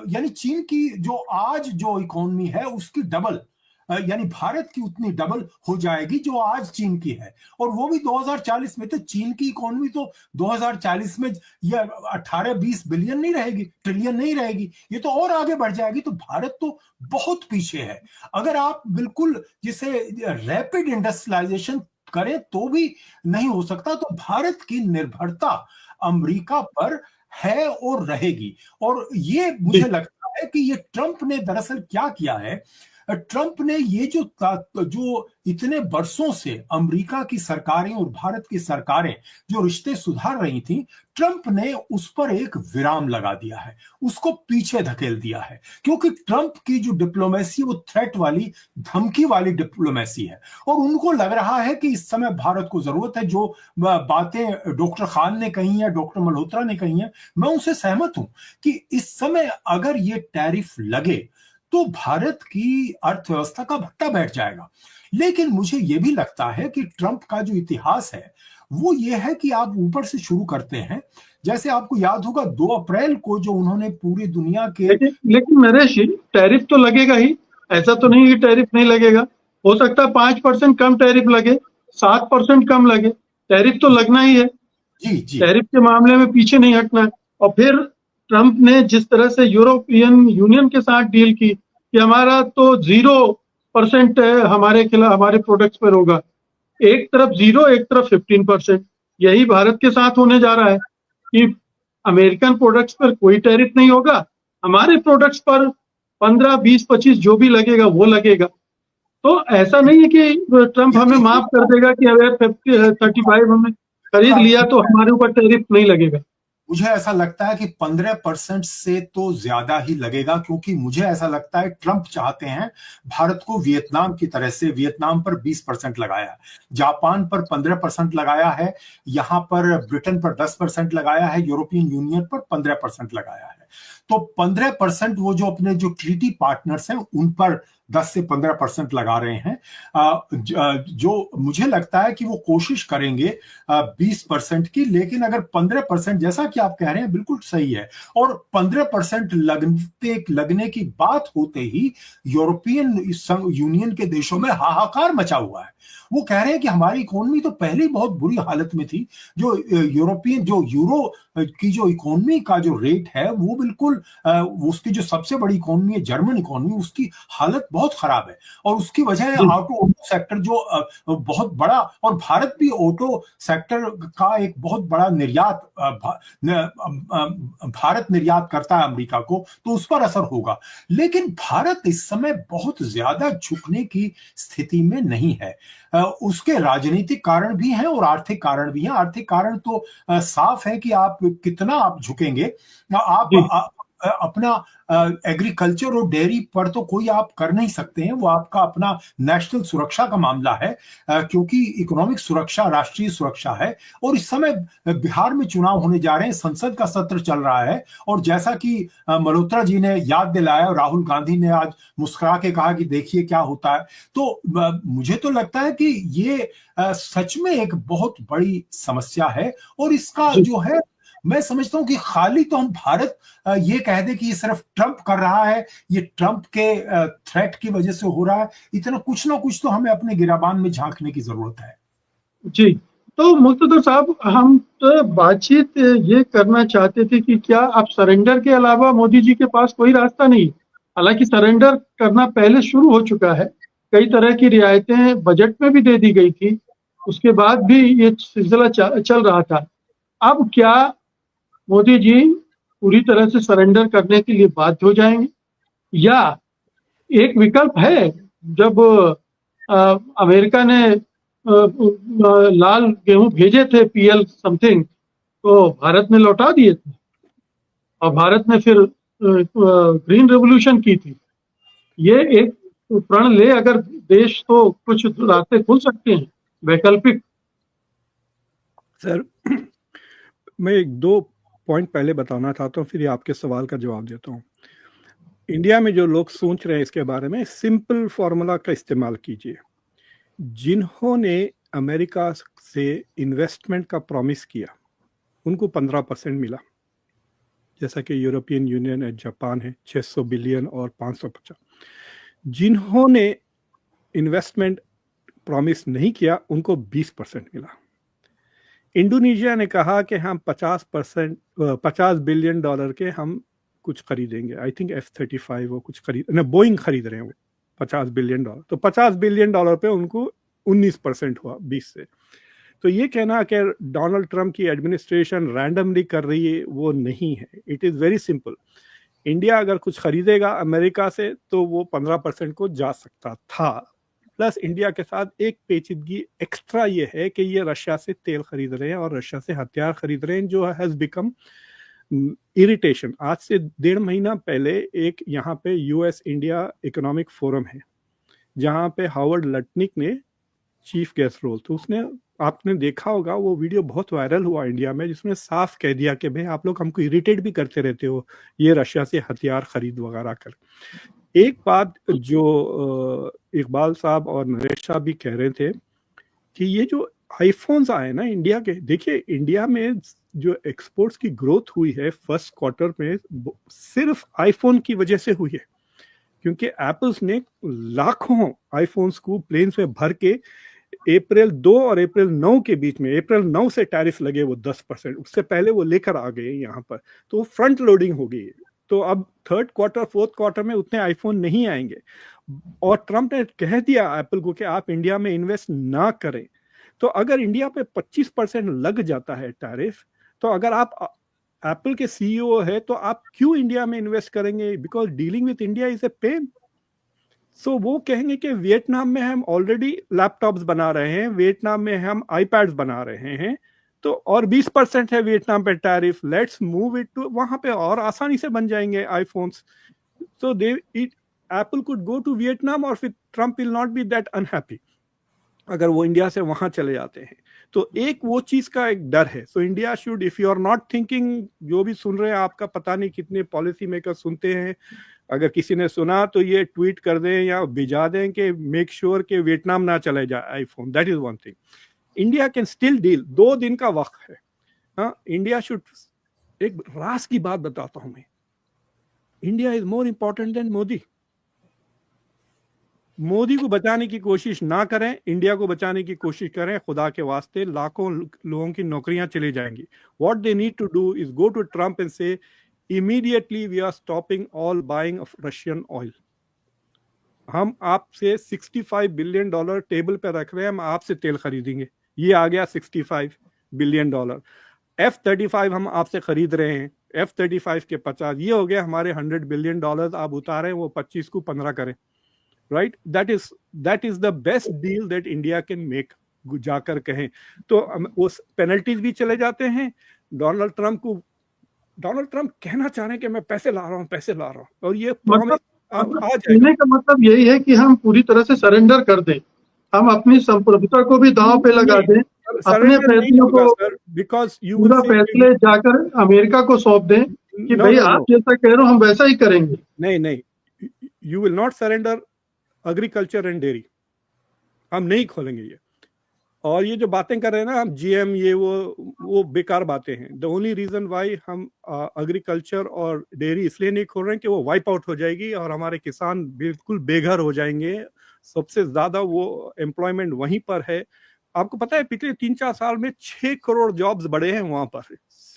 यानी चीन की जो आज जो इकोनॉमी है उसकी डबल, यानी भारत की उतनी डबल हो जाएगी जो आज चीन की है, और वो भी 2040 में। तो चीन की इकोनॉमी तो 2040 में ये 18-20 बिलियन नहीं रहेगी, ट्रिलियन नहीं रहेगी, ये तो और आगे बढ़ जाएगी। तो भारत तो बहुत पीछे है। अगर आप बिल्कुल जिसे रैपिड इंडस्ट्रियलाइजेशन करें तो भी नहीं हो सकता। तो भारत की निर्भरता अमेरिका पर है और रहेगी। और ये मुझे लगता है कि ये ट्रंप ने दरअसल क्या किया है, ट्रंप ने ये जो इतने बरसों से अमेरिका की सरकारें और भारत की सरकारें जो रिश्ते सुधार रही थी, ट्रंप ने उस पर एक विराम लगा दिया है, उसको पीछे धकेल दिया है। क्योंकि ट्रंप की जो डिप्लोमेसी वो थ्रेट वाली, धमकी वाली डिप्लोमेसी है, और उनको लग रहा है कि इस समय भारत को जरूरत है। जो बातें डॉक्टर खान ने कही है, डॉक्टर मल्होत्रा ने कही है, मैं उनसे सहमत हूं कि इस समय अगर ये टैरिफ लगे तो भारत की अर्थव्यवस्था का भट्टा बैठ जाएगा। लेकिन मुझे यह भी लगता है कि ट्रंप का जो इतिहास है वो ये है कि आप ऊपर से शुरू करते हैं। जैसे आपको याद होगा 2 अप्रैल को जो उन्होंने पूरी दुनिया के लेकिन नरेश जी, टैरिफ तो लगेगा ही, ऐसा तो नहीं कि टैरिफ नहीं लगेगा। हो सकता है 5% कम टैरिफ लगे, 7% कम लगे, टैरिफ तो लगना ही है। जी टैरिफ के मामले में पीछे नहीं हटना है। और फिर ट्रंप ने जिस तरह से यूरोपियन यूनियन के साथ डील की कि हमारा तो 0% हमारे खिलाफ हमारे प्रोडक्ट्स पर होगा, एक तरफ 0 एक तरफ 15%, यही भारत के साथ होने जा रहा है कि अमेरिकन प्रोडक्ट्स पर कोई टैरिफ नहीं होगा, हमारे प्रोडक्ट्स पर 15, 20, 25 जो भी लगेगा वो लगेगा। तो ऐसा नहीं है कि ट्रंप हमें माफ कर देगा कि अगर 35 हमने खरीद लिया तो हमारे ऊपर टैरिफ नहीं लगेगा। मुझे ऐसा लगता है कि 15% से तो ज्यादा ही लगेगा, क्योंकि मुझे ऐसा लगता है ट्रंप चाहते हैं भारत को वियतनाम की तरह से। वियतनाम पर 20% लगाया है, जापान पर 15% लगाया है, यहां पर ब्रिटेन पर 10% लगाया है, यूरोपियन यूनियन पर 15% लगाया है। तो 15% वो जो अपने जो ट्रीटी पार्टनर्स हैं उन पर 10 से 15% लगा रहे हैं। जो मुझे लगता है कि वो कोशिश करेंगे 20% की, लेकिन अगर 15%, जैसा कि आप कह रहे हैं बिल्कुल सही है, और 15% लगने की बात होते ही यूरोपियन यूनियन के देशों में हाहाकार मचा हुआ है। वो कह रहे हैं कि हमारी इकोनॉमी तो पहले ही बहुत बुरी हालत में थी। जो यूरो की जो इकोनॉमी का जो रेट है वो बिल्कुल उसकी जो सबसे बड़ी इकोनॉमी है जर्मन इकोनॉमी, उसकी हालत बहुत खराब है, और उसकी वजह है ऑटो सेक्टर जो बहुत बड़ा, और भारत भी ऑटो सेक्टर का एक बहुत बड़ा निर्यात भारत निर्यात करता है अमेरिका को, तो उस पर असर होगा। लेकिन भारत इस समय बहुत ज्यादा झुकने की स्थिति में नहीं है। उसके राजनीतिक कारण भी हैं और आर्थिक कारण भी हैं। आर्थिक कारण तो साफ है कि आप कितना आप झुकेंगे। आप अपना एग्रीकल्चर और डेयरी पर तो कोई आप कर नहीं सकते हैं, वो आपका अपना नेशनल सुरक्षा का मामला है, क्योंकि इकोनॉमिक सुरक्षा राष्ट्रीय सुरक्षा है। और इस समय बिहार में चुनाव होने जा रहे हैं, संसद का सत्र चल रहा है, और जैसा कि मल्होत्रा जी ने याद दिलाया और राहुल गांधी ने आज मुस्कुरा के कहा कि देखिए क्या होता है, तो मुझे तो लगता है कि ये सच में एक बहुत बड़ी समस्या है। और इसका जो है, मैं समझता हूं कि खाली तो हम भारत ये कह दे कि ये सिर्फ ट्रंप कर रहा है, ये ट्रंप के थ्रेट की वजह से हो रहा है, इतना कुछ ना कुछ तो हमें अपने गिराबान में झांकने की जरूरत है। जी, तो मुक्तदर साहब, हम तो बातचीत ये करना चाहते थे कि क्या अब सरेंडर के अलावा मोदी जी के पास कोई रास्ता नहीं? हालांकि सरेंडर करना पहले शुरू हो चुका है, कई तरह की रियायतें बजट में भी दे दी गई थी, उसके बाद भी ये सिलसिला चल रहा था। अब क्या मोदी जी पूरी तरह से सरेंडर करने के लिए बाध्य हो जाएंगे, या एक विकल्प है जब अमेरिका ने लाल गेहूं भेजे थे PL समथिंग, तो भारत ने लौटा दिए थे और भारत ने फिर ग्रीन रेवोल्यूशन की थी। ये एक प्रण ले अगर देश, तो कुछ रास्ते खुल सकते हैं वैकल्पिक। सर मैं एक दो पॉइंट पहले बताना चाहता हूँ, फिर ये आपके सवाल का जवाब देता हूँ। इंडिया में जो लोग सोच रहे हैं इसके बारे में, सिंपल फॉर्मूला का इस्तेमाल कीजिए। जिन्होंने अमेरिका से इन्वेस्टमेंट का प्रॉमिस किया उनको 15% मिला, जैसा कि यूरोपियन यूनियन है, जापान है, 600 बिलियन और 550। जिन्होंने इन्वेस्टमेंट प्रॉमिस नहीं किया उनको 20% मिला। इंडोनेशिया ने कहा कि हम 50 बिलियन डॉलर के हम कुछ खरीदेंगे, आई थिंक F-35 वो कुछ बोइंग खरीद रहे हैं वो 50 बिलियन डॉलर, तो 50 बिलियन डॉलर पे उनको 19% हुआ 20 से। तो ये कहना कि डोनाल्ड ट्रंप की एडमिनिस्ट्रेशन रैंडमली कर रही है, वो नहीं है। It is very simple. India अगर कुछ खरीदेगा अमेरिका से तो वो 15% को जा सकता था। प्लस इंडिया के साथ एक पेचीदगी एक्स्ट्रा ये है कि ये रशिया से तेल खरीद रहे हैं और रशिया से हथियार खरीद रहे हैं, जो हैज़ बिकम इरिटेशन। आज से 1.5 महीना पहले एक यहाँ पे US इंडिया इकोनॉमिक फोरम है जहाँ पे हावर्ड लटनिक ने चीफ गेस्ट रोल, तो उसने, आपने देखा होगा वो वीडियो बहुत वायरल हुआ इंडिया में, जिसमें साफ कह दिया कि भाई आप लोग हमको इरिटेट भी करते रहते हो ये रशिया से हथियार खरीद वगैरह कर। एक बात जो इकबाल साहब और नरेश साहब भी कह रहे थे कि ये जो आईफोन्स आए ना इंडिया के, देखिए इंडिया में जो एक्सपोर्ट्स की ग्रोथ हुई है फर्स्ट क्वार्टर में सिर्फ आईफोन की वजह से हुई है, क्योंकि एप्पल्स ने लाखों आईफोन्स को प्लेन्स में भर के अप्रैल 2 और अप्रैल 9 के बीच में, अप्रैल 9 से टैरिफ लगे वो 10%, उससे पहले वो लेकर आ गए यहाँ पर, तो फ्रंट लोडिंग हो गई है। तो अब थर्ड क्वार्टर फोर्थ क्वार्टर में उतने आईफोन नहीं आएंगे, और ट्रम्प ने कह दिया एप्पल को कि आप इंडिया में इन्वेस्ट ना करें। तो अगर इंडिया पे 25% लग जाता है टैरिफ, तो अगर आप एप्पल के CEO है तो आप क्यों इंडिया में इन्वेस्ट करेंगे? Because dealing with India is a pain. So वो कहेंगे कि वियतनाम में हम ऑलरेडी लैपटॉप्स बना रहे हैं, वियतनाम में हम आईपैड्स बना रहे हैं, तो और 20% है वियतनाम पे tariff, let's move it to, वहां पे और आसानी से बन जाएंगे iPhones. So they it Apple could go to Vietnam और फिर Trump will not be that unhappy अगर वो इंडिया से वहां चले जाते हैं। तो एक वो चीज का एक डर है। सो India should, if you are not thinking, जो भी सुन रहे हैं, आपका पता नहीं कितने पॉलिसी मेकर सुनते हैं, अगर किसी ने सुना तो ये ट्वीट कर दें या भिजा दें कि मेक श्योर कि वियतनाम ना चले जाए iPhone. That is one thing. India can still deal, 2 दिन का वक्त है। हाँ, इंडिया शुड, एक रास की बात बताता हूं मैं, India is more important than Modi. Modi को बचाने की कोशिश ना करें, इंडिया को बचाने की कोशिश करें, खुदा के वास्ते लाखों लोगों की नौकरियां चली जाएंगी। What they need to do is go to Trump and say immediately we are stopping all buying of Russian oil. हम आपसे $65 बिलियन टेबल पे रख रहे हैं, हम आपसे तेल खरीदेंगे। ये आ गया $65 बिलियन। F-35 हम आपसे खरीद रहे हैं, F-35 के 50, ये हो गया हमारे $100 बिलियन। आप उतारें, वो 25 को 15 करें, right? That is the best deal that India can make. जाकर कहें तो उस पेनल्टीज भी चले जाते हैं। डोनाल्ड ट्रम्प कहना चाह रहे हैं कि मैं पैसे ला रहा हूं, और ये मतलब आ जाएगा। कहने का मतलब यही है कि हम पूरी तरह से सरेंडर कर दें, हम अपनी संप्रभुता को भी दांव पे लगा दें, अपने फैसलों को, बिकॉज यू पूरा फैसले जाकर अमेरिका को सौंप दें कि भाई आप जैसा कह रहे हो हम वैसा ही करेंगे। नहीं, you will not surrender agriculture and dairy, हम नहीं खोलेंगे ये। और ये जो बातें कर रहे हैं ना हम, GM ये वो बेकार बातें हैं। द ओनली रीजन वाई हम एग्रीकल्चर और डेयरी इसलिए नहीं खोल रहे हैं कि वो वाइप आउट हो जाएगी और हमारे किसान बिल्कुल बेघर हो जाएंगे। सबसे ज्यादा वो एम्प्लॉयमेंट वहीं पर है। आपको पता है पिछले 3-4 साल में 6 करोड़ जॉब्स बढ़े हैं वहां पर,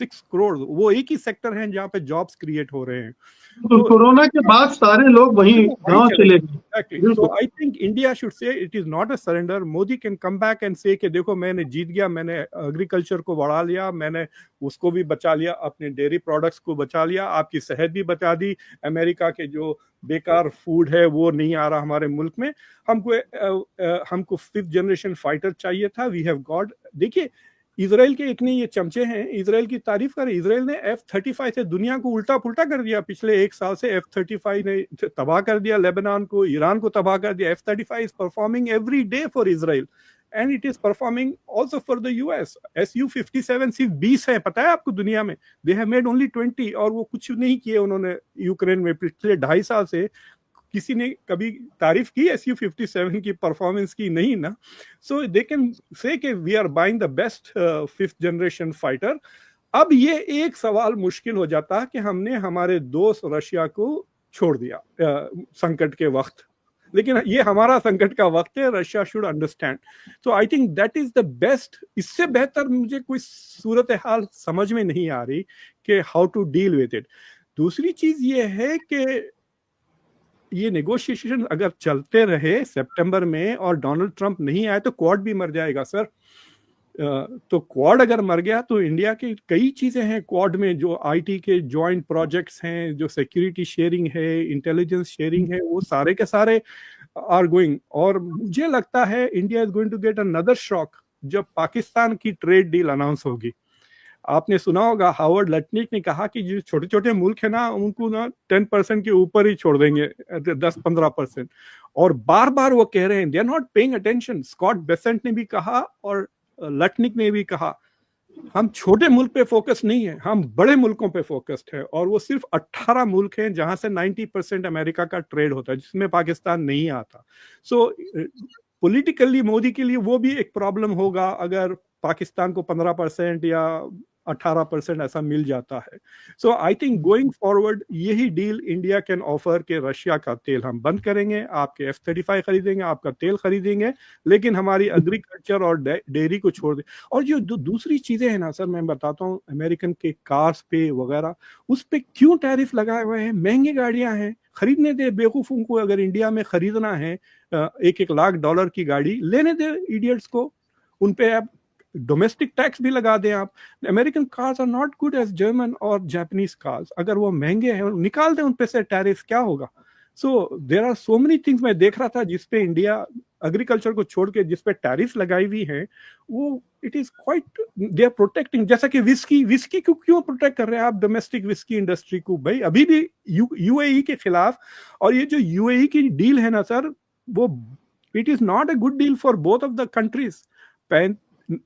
6 करोड़, वो एक ही सेक्टर है जहाँ पे जॉब्स क्रिएट हो रहे हैं। तो कोरोना के बाद सारे लोग वहीं गांव चले गए। Exactly. So I think India should say it is not a surrender. Modi can come back and say कि देखो मैंने जीत गया, मैंने एग्रीकल्चर को बढ़ा लिया, मैंने उसको भी बचा लिया, अपने डेयरी प्रोडक्ट्स को बचा लिया, आपकी सेहत भी बचा दी, अमेरिका के जो बेकार फूड है वो नहीं आ रहा हमारे मुल्क में, हमको 5th जनरेशन फाइटर चाहिए था, वी हैव गॉट। देखिए इजराइल के इतने ये चमचे हैं, इजराइल की तारीफ करें, इजराइल ने F-35 से दुनिया को उल्टा पुल्टा कर दिया। पिछले 1 साल से F-35 ने तबाह कर दिया लेबनान को, ईरान को तबाह कर दिया। F-35 is performing every day for Israel and it is performing also for the US. Su-57 सिर्फ 20 है, पता है आपको दुनिया में, दे हैव मेड ओनली 20, और वो कुछ नहीं किए उन्होंने यूक्रेन में पिछले 2.5 साल से। किसी ने कभी तारीफ की Su-57 की परफॉर्मेंस की? नहीं ना। सो दे कैन से कि we are buying the best 5th generation fighter. अब ये एक सवाल मुश्किल हो जाता है कि हमने हमारे दोस्त रशिया को छोड़ दिया संकट के वक्त, लेकिन ये हमारा संकट का वक्त है, रशिया शुड अंडरस्टैंड। तो I think that is the best. इससे बेहतर मुझे कोई सूरत हाल समझ में नहीं आ रही कि how to deal with it. दूसरी चीज ये है कि ये नेगोशिएशन अगर चलते रहे सितंबर में और डोनाल्ड ट्रंप नहीं आए तो क्वाड भी मर जाएगा सर। तो क्वाड अगर मर गया तो इंडिया की कई चीजें हैं क्वाड में, जो आईटी के जॉइंट प्रोजेक्ट्स हैं, जो सिक्योरिटी शेयरिंग है, इंटेलिजेंस शेयरिंग है, वो सारे के सारे आर गोइंग। और मुझे लगता है India is going to get another shock जब पाकिस्तान की ट्रेड डील अनाउंस होगी। आपने सुना होगा हावर्ड लटनिक ने कहा कि जो छोटे छोटे मुल्क है ना उनको ना 10% के ऊपर ही छोड़ देंगे, 10-15%, और बार बार वो कह रहे हैं, they are not paying attention. Scott Bessent ने भी कहा और लटनिक ने भी कहा, हम छोटे मुल्क पे फोकस नहीं है, हम बड़े मुल्कों पे फोकस्ड है। और वो सिर्फ 18 मुल्क हैं जहां से 90% अमेरिका का ट्रेड होता है, जिसमें पाकिस्तान नहीं आता। सो पॉलिटिकली मोदी के लिए वो भी एक प्रॉब्लम होगा अगर पाकिस्तान को 15% या 18% ऐसा मिल जाता है। सो आई थिंक गोइंग फॉरवर्ड यही डील इंडिया कैन ऑफर के रशिया का तेल हम बंद करेंगे, आपके F-35 खरीदेंगे, आपका तेल खरीदेंगे, लेकिन हमारी एग्रीकल्चर और डेयरी को छोड़ दे। और जो दूसरी चीजें हैं ना सर, मैं बताता हूँ, अमेरिकन के कार्स पे वगैरह उस पे क्यों टैरिफ लगाए हुए हैं? महंगी गाड़ियां हैं, खरीदने दे बेवकूफों को। अगर इंडिया में खरीदना है $1 लाख की गाड़ी, लेने दे इडियट्स को, उन पे आप डोमेस्टिक टैक्स भी लगा दें आप। American cars are not good as German और जापानीज कार्स। अगर वो महंगे हैं निकाल दें उन पे से टैरिफ, क्या होगा? So there are so many things. मैं देख रहा था जिसपे इंडिया एग्रीकल्चर को छोड़ के जिसपे टैरिफ लगाई हुई है, वो it is quite, they are protecting. जैसा कि विस्की को क्यों प्रोटेक्ट कर रहे हैं आप, डोमेस्टिक विस्की इंडस्ट्री को? भाई अभी भी यूएई के खिलाफ। और ये जो यूएई की डील है ना सर, वो it is not a good deal for both of the countries.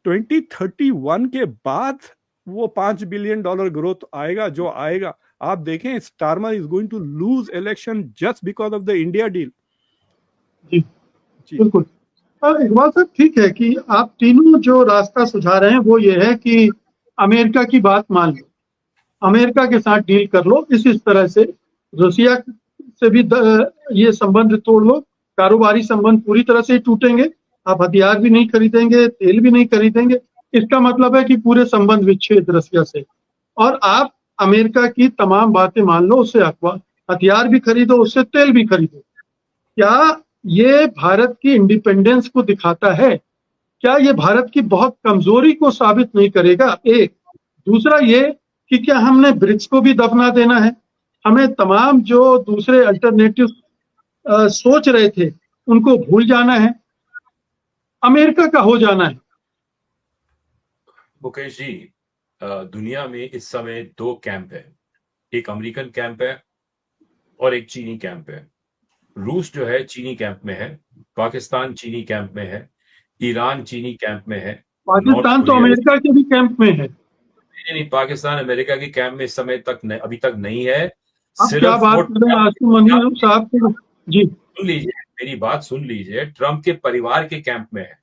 2031 के बाद वो $5 बिलियन ग्रोथ आएगा जो आएगा। आप देखें, Starmer is going to lose election just because of the India deal. जी बिल्कुल। इकबाल साहब, ठीक है कि आप तीनों जो रास्ता सुझा रहे हैं वो ये है कि अमेरिका की बात मान लो, अमेरिका के साथ डील कर लो, इस तरह से रूसिया से भी ये संबंध तोड़ लो, कारोबारी संबंध पूरी तरह से टूटेंगे, आप हथियार भी नहीं खरीदेंगे, तेल भी नहीं खरीदेंगे। इसका मतलब है कि पूरे संबंध विच्छेद रसिया से। और आप अमेरिका की तमाम बातें मान लो, उससे हथियार भी खरीदो, उससे तेल भी खरीदो। क्या ये भारत की इंडिपेंडेंस को दिखाता है? क्या ये भारत की बहुत कमजोरी को साबित नहीं करेगा? एक दूसरा ये कि क्या हमने ब्रिक्स को भी दफना देना है? हमें तमाम जो दूसरे अल्टरनेटिव सोच रहे थे उनको भूल जाना है, अमेरिका का हो जाना है? मुकेश जी, दुनिया में इस समय 2 कैंप है, एक अमेरिकन कैंप है और एक चीनी कैंप है। रूस जो है चीनी कैंप में है, पाकिस्तान चीनी कैंप में है, ईरान चीनी कैंप में है, पाकिस्तान तो अमेरिका के भी कैंप में है। नहीं, पाकिस्तान अमेरिका के कैंप में इस समय तक अभी तक नहीं है। क्या बात कर रहे हैं आसिम मनी साहब? जी सुन लीजिए, मेरी बात सुन लीजिए। ट्रंप के परिवार के कैंप में है।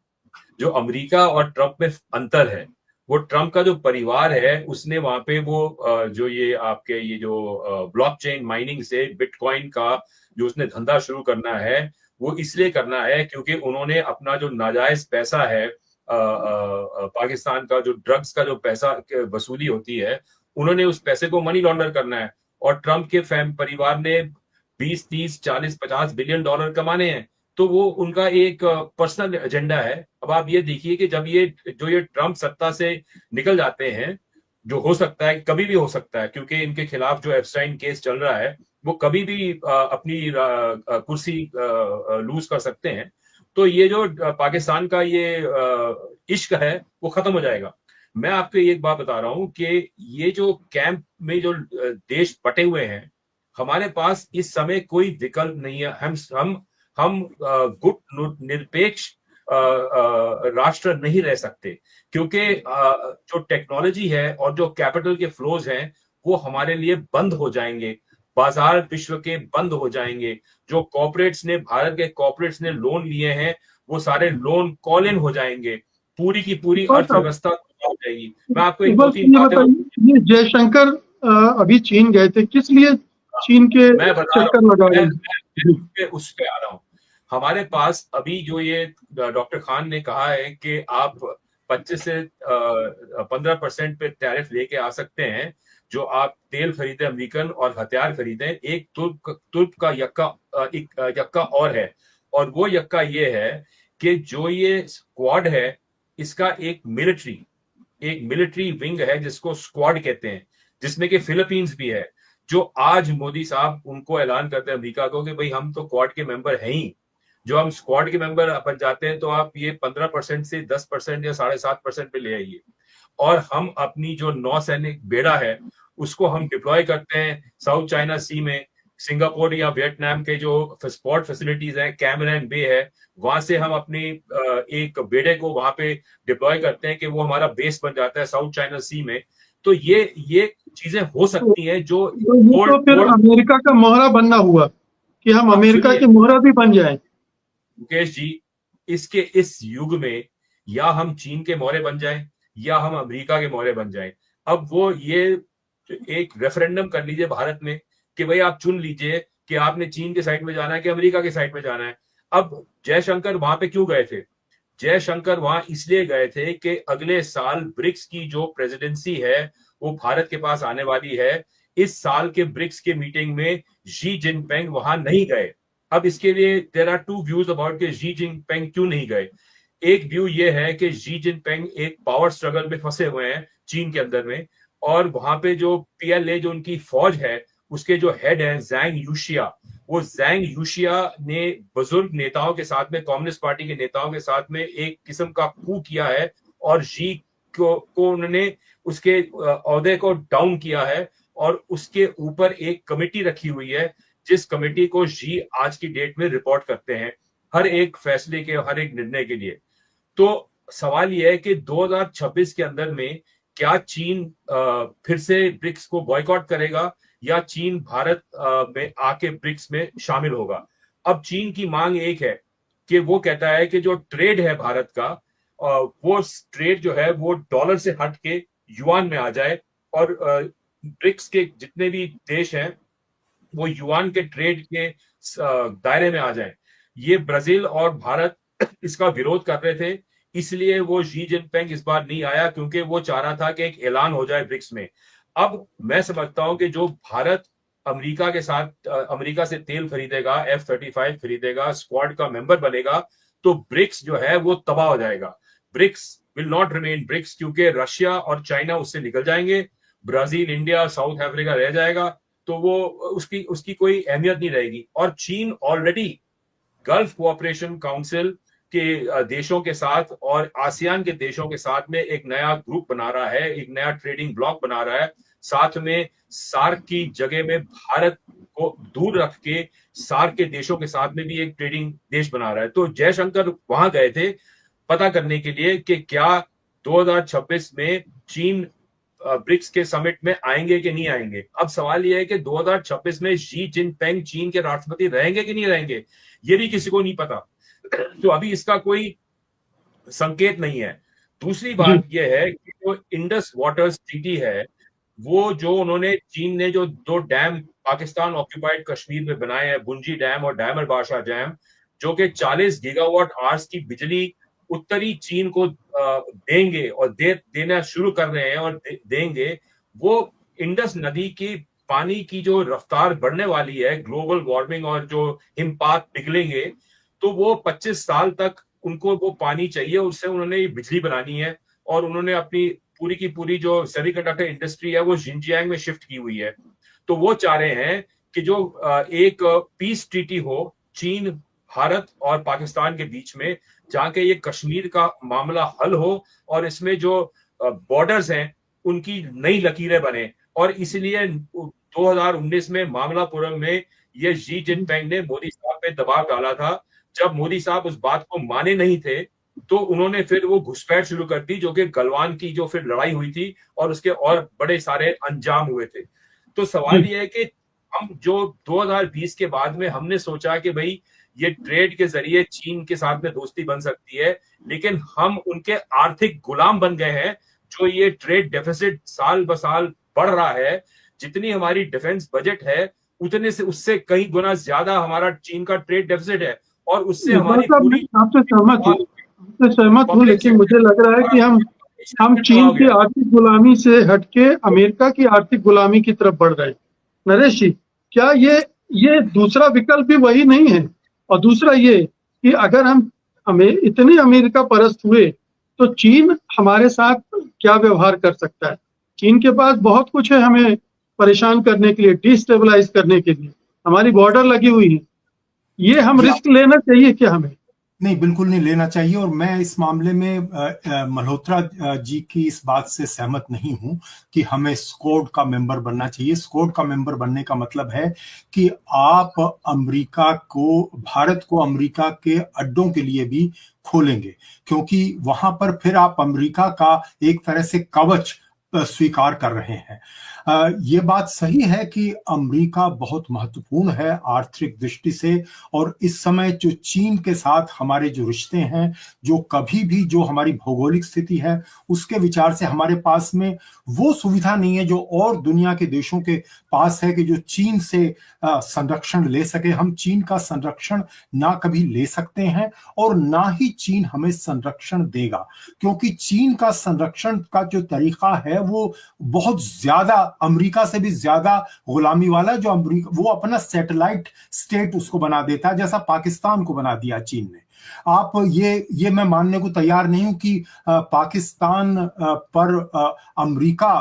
जो अमेरिका और ट्रंप में अंतर है, वो ट्रंप का जो परिवार है उसने वहां पे वो जो ये आपके ये जो ब्लॉकचेन माइनिंग से बिटकॉइन का जो उसने धंधा शुरू करना है, वो इसलिए करना है क्योंकि उन्होंने अपना जो नाजायज पैसा है पाकिस्तान का जो ड्रग्स का जो पैसा वसूली होती है, उन्होंने उस पैसे को मनी लॉन्डर करना है, और ट्रंप के परिवार ने 20, 30, 40, 50 बिलियन डॉलर कमाने हैं, तो वो उनका एक पर्सनल एजेंडा है। अब आप ये देखिए कि जब ये ट्रंप सत्ता से निकल जाते हैं, जो हो सकता है, कभी भी हो सकता है, क्योंकि इनके खिलाफ जो एप्स्टाइन केस चल रहा है वो कभी भी अपनी कुर्सी लूज कर सकते हैं, तो ये जो पाकिस्तान का ये इश्क है वो खत्म हो जाएगा। मैं आपको एक बात बता रहा हूं कि ये जो कैंप में जो देश बटे हुए हैं, हमारे पास इस समय कोई विकल्प नहीं है। हम गुट निरपेक्ष राष्ट्र नहीं रह सकते, क्योंकि जो टेक्नोलॉजी है और जो कैपिटल के फ्लोज हैं वो हमारे लिए बंद हो जाएंगे, बाजार विश्व के बंद हो जाएंगे। जो कॉर्पोरेट्स ने, भारत के कॉर्पोरेट्स ने लोन लिए हैं, वो सारे लोन कॉल इन हो जाएंगे, पूरी की पूरी अर्थव्यवस्था हो जाएगी। मैं आपको एक 2-3 बातें, ये जयशंकर अभी चीन गए थे, किस लिए चीन के चक्कर लगा रहे हैं? उस पे आ रहा हूं। हमारे पास अभी जो ये डॉक्टर खान ने कहा है कि आप 25 से 15% पे टैरिफ लेके आ सकते हैं, जो आप तेल खरीदे अमेरिकन और हथियार खरीदे। एक तुर्क का यक्का और है, और वो यक्का ये है कि जो ये स्क्वाड है, इसका एक मिलिट्री विंग है जिसको स्क्वाड कहते हैं, जिसमें कि फिलीपींस भी है। जो आज मोदी साहब उनको ऐलान करते हैं अमेरिका को कि भाई हम तो क्वाड के मेंबर हैं ही, जो हम स्क्वाड के मेंबर बन जाते हैं तो आप ये 15% से 10% या 7.5% पे ले आइए, और हम अपनी जो नौसैनिक बेड़ा है उसको हम डिप्लॉय करते हैं साउथ चाइना सी में, सिंगापुर या वियतनाम के जो स्पॉट फैसिलिटीज है, कैमरन बे है, वहां से हम अपनी एक बेड़े को वहां पे डिप्लॉय करते हैं कि वो हमारा बेस बन जाता है साउथ चाइना सी में। तो ये चीजें हो सकती हैं जो तो फिर अमेरिका का मोहरा बनना हुआ कि हम अमेरिका के मोहरा भी बन जाएं। मुकेश जी, इस युग में या हम चीन के मोहरे बन जाएं या हम अमेरिका के मोहरे बन जाएं। अब वो ये एक रेफरेंडम कर लीजिए भारत में कि भाई आप चुन लीजिए कि आपने चीन के साइड में जाना है कि अमेरिका के साइड में जाना है। अब जयशंकर वहां पे क्यों गए थे? जयशंकर वहां इसलिए गए थे कि अगले साल ब्रिक्स की जो प्रेसिडेंसी है वो भारत के पास आने वाली है। इस साल के ब्रिक्स के मीटिंग में शी जिनपिंग वहां नहीं गए। अब इसके लिए देयर आर 2 व्यूज अबाउट कि शी जिनपिंग क्यों नहीं गए। एक व्यू ये है कि शी जिनपिंग एक पावर स्ट्रगल में फंसे हुए हैं चीन के अंदर में, और वहां पे जो PLA जो उनकी फौज है उसके जो हेड है ज़ैंग यूशिया, वो ज़ैंग यूशिया ने बुजुर्ग नेताओं के साथ में, कम्युनिस्ट पार्टी के नेताओं के साथ में एक किस्म का कू किया है, और शी को उन्होंने उसके ओहदे को डाउन किया है, और उसके ऊपर एक कमेटी रखी हुई है जिस कमेटी को शी आज की डेट में रिपोर्ट करते हैं हर एक फैसले के, हर एक निर्णय के लिए। तो सवाल यह है कि 2026 के अंदर में क्या चीन फिर से ब्रिक्स को बॉयकॉट करेगा या चीन भारत में आके ब्रिक्स में शामिल होगा? अब चीन की मांग एक है कि वो कहता है कि जो ट्रेड है भारत का, वो ट्रेड जो है वो डॉलर से हट के युआन में आ जाए, और ब्रिक्स के जितने भी देश हैं वो युआन के ट्रेड के दायरे में आ जाए। ये ब्राजील और भारत इसका विरोध कर रहे थे, इसलिए वो शी जिनपिंग इस बार नहीं आया, क्योंकि वो चाह रहा था कि एक ऐलान हो जाए ब्रिक्स में। अब मैं समझता हूं कि जो भारत अमेरिका के साथ अमेरिका से तेल खरीदेगा, F-35 खरीदेगा, स्क्वाड का मेंबर बनेगा, तो ब्रिक्स जो है वो तबाह हो जाएगा। BRICS will not remain BRICS, क्योंकि रशिया और चाइना उससे निकल जाएंगे, ब्राजील, इंडिया, साउथ अफ्रीका रह जाएगा, तो वो उसकी कोई अहमियत नहीं रहेगी। और चीन ऑलरेडी गल्फ कोऑपरेशन काउंसिल के देशों के साथ और आसियान के देशों के साथ में एक नया ग्रुप बना रहा है, एक नया ट्रेडिंग ब्लॉक बना रहा है। साथ में सार्क की जगह में भारत को दूर रख के सार्क के देशों के साथ में भी एक ट्रेडिंग देश बना रहा है। तो जयशंकर वहां गए थे पता करने के लिए कि क्या 2026 में चीन ब्रिक्स के समिट में आएंगे कि नहीं आएंगे। अब सवाल यह है कि 2026 में शी जिनपिंग चीन के राष्ट्रपति रहेंगे कि नहीं रहेंगे, ये भी किसी को नहीं पता। तो अभी इसका कोई संकेत नहीं है। दूसरी बात यह है कि जो इंडस वाटर्स ट्रीटी है, वो जो उन्होंने, चीन ने जो 2 डैम पाकिस्तान ऑक्यूपाइड कश्मीर में बनाए हैं, बुंजी डैम और डायमर बादशाह डैम, जो कि 40 गीगावाट आवर्स की बिजली उत्तरी चीन को देंगे और देना शुरू कर रहे हैं और देंगे, वो इंडस नदी की पानी की जो रफ्तार बढ़ने वाली है, ग्लोबल वार्मिंग और जो हिमपात पिघलेंगे, तो वो 25 साल तक उनको वो पानी चाहिए, उससे उन्होंने बिजली बनानी है। और उन्होंने अपनी पूरी की पूरी जो सेमीकंडक्टर इंडस्ट्री है वो जिनजियांग में शिफ्ट की हुई है। तो वो चाह रहे हैं कि जो एक पीस ट्रीटी हो चीन, भारत और पाकिस्तान के बीच में, जहाँ के ये कश्मीर का मामला हल हो और इसमें जो बॉर्डर्स हैं उनकी नई लकीरें बने। और इसलिए 2019 में मामलापुरम में ये शी जिनपिंग ने मोदी साहब पे दबाव डाला था। जब मोदी साहब उस बात को माने नहीं थे तो उन्होंने फिर वो घुसपैठ शुरू कर दी, जो कि गलवान की जो फिर लड़ाई हुई थी और उसके और बड़े सारे अंजाम हुए थे। तो सवाल ये है कि हम जो 2020 के बाद में हमने सोचा कि भाई ये ट्रेड के जरिए चीन के साथ में दोस्ती बन सकती है, लेकिन हम उनके आर्थिक गुलाम बन गए हैं। जो ये ट्रेड डेफिसिट साल ब साल बढ़ रहा है, जितनी हमारी डिफेंस बजट है उतने से उससे कई गुना ज्यादा हमारा चीन का ट्रेड डेफिसिट है। और उससे हमारी पूरी आपसे सहमत हूँ, लेकिन मुझे लग रहा है कि हम चीन की आर्थिक गुलामी से हटके अमेरिका की आर्थिक गुलामी की तरफ बढ़ रहे हैं। नरेश जी, क्या ये दूसरा विकल्प भी वही नहीं है? और दूसरा ये कि अगर हम इतने अमेरिका परस्त हुए तो चीन हमारे साथ क्या व्यवहार कर सकता है? चीन के पास बहुत कुछ है हमें परेशान करने के लिए, डिस्टेबलाइज करने के लिए। हमारी बॉर्डर लगी हुई है, ये हम रिस्क लेना चाहिए क्या हमें? नहीं, बिल्कुल नहीं लेना चाहिए। और मैं इस मामले में मल्होत्रा जी की इस बात से सहमत नहीं हूं कि हमें स्क्वाड का मेंबर बनना चाहिए। स्क्वाड का मेंबर बनने का मतलब है कि आप अमेरिका को, भारत को अमेरिका के अड्डों के लिए भी खोलेंगे, क्योंकि वहां पर फिर आप अमेरिका का एक तरह से कवच स्वीकार कर रहे हैं। ये बात सही है कि अमेरिका बहुत महत्वपूर्ण है आर्थिक दृष्टि से, और इस समय जो चीन के साथ हमारे जो रिश्ते हैं, जो कभी भी जो हमारी भौगोलिक स्थिति है उसके विचार से हमारे पास में वो सुविधा नहीं है जो और दुनिया के देशों के पास है कि जो चीन से संरक्षण ले सके। हम चीन का संरक्षण ना कभी ले सकते हैं और ना ही चीन हमें संरक्षण देगा, क्योंकि चीन का संरक्षण का जो तरीका है वो बहुत ज्यादा, अमेरिका से भी ज्यादा गुलामी वाला, जो अमेरिका वो अपना सैटेलाइट स्टेट उसको बना देता है, जैसा पाकिस्तान को बना दिया चीन ने। आप ये मैं मानने को तैयार नहीं हूं कि पाकिस्तान पर अमेरिका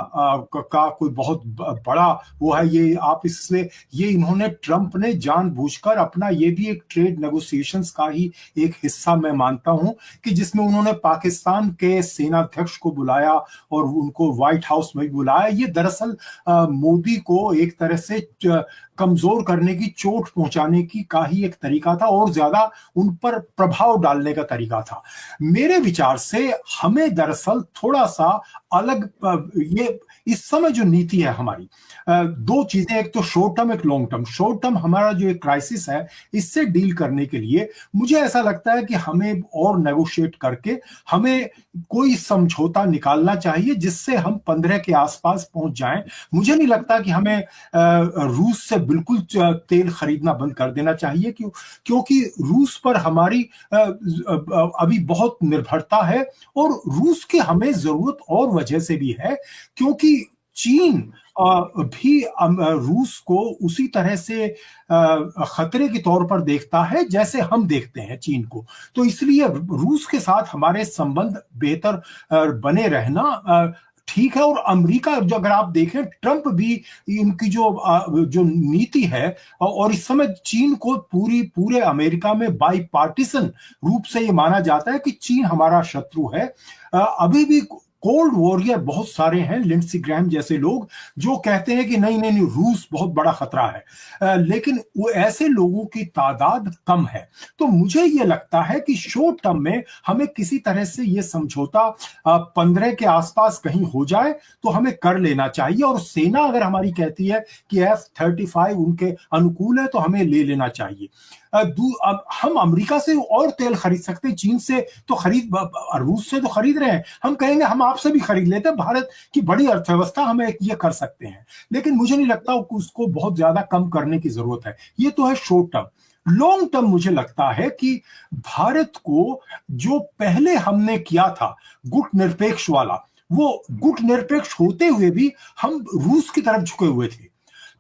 का कोई बहुत बड़ा वो है। ये आप इससे ये इन्होंने, ट्रंप ने जानबूझकर अपना, ये भी एक ट्रेड नेगोशिएशंस का ही एक हिस्सा मैं मानता हूं कि जिसमें उन्होंने पाकिस्तान के सेनाध्यक्ष को बुलाया और उनको व्हाइट हाउस में बुलाया। ये दरअसल मोदी को एक तरह से कमजोर करने की, चोट पहुंचाने की का ही एक तरीका था और ज्यादा उन पर प्रभाव डालने का तरीका था। मेरे विचार से हमें दरअसल थोड़ा सा अलग, ये इस समय जो नीति है हमारी, दो चीजें, एक तो शॉर्ट टर्म, एक लॉन्ग टर्म। शॉर्ट टर्म हमारा जो एक क्राइसिस है इससे डील करने के लिए मुझे ऐसा लगता है कि हमें और नेगोशिएट करके हमें कोई समझौता निकालना चाहिए जिससे हम 15 के आसपास पहुंच जाएं। मुझे नहीं लगता कि हमें रूस से बिल्कुल तेल खरीदना बंद कर देना चाहिए, क्योंकि रूस पर हमारी अभी बहुत निर्भरता है, और रूस की हमें जरूरत और वजह से भी है क्योंकि चीन भी रूस को उसी तरह से खतरे के तौर पर देखता है जैसे हम देखते हैं चीन को। तो इसलिए रूस के साथ हमारे संबंध बेहतर बने रहना ठीक है। और अमेरिका, जो अगर आप देखें, ट्रंप भी इनकी जो नीति है, और इस समय चीन को पूरे अमेरिका में बाईपार्टीसन रूप से ये माना जाता है कि चीन हमारा शत्रु है। अभी भी कोल्ड वॉरियर बहुत सारे हैं, लिंडसी ग्रैहम जैसे लोग, जो कहते हैं कि नहीं रूस बहुत बड़ा खतरा है, लेकिन वो ऐसे लोगों की तादाद कम है। तो मुझे ये लगता है कि शॉर्ट टर्म में हमें किसी तरह से ये समझौता 15 के आसपास कहीं हो जाए तो हमें कर लेना चाहिए, और सेना अगर हमारी कहती है कि F-35 उनके अनुकूल है तो हमें ले लेना चाहिए। अब हम अमेरिका से और तेल खरीद सकते हैं, चीन से तो रूस से तो खरीद रहे हैं। हम कहेंगे हम आपसे भी खरीद लेते हैं, भारत की बड़ी अर्थव्यवस्था, हमें ये कर सकते हैं। लेकिन मुझे नहीं लगता उसको बहुत ज्यादा कम करने की जरूरत है। ये तो है शॉर्ट टर्म। लॉन्ग टर्म मुझे लगता है कि भारत को जो पहले हमने किया था गुट निरपेक्ष वाला, वो गुट निरपेक्ष होते हुए भी हम रूस की तरफ झुके हुए थे,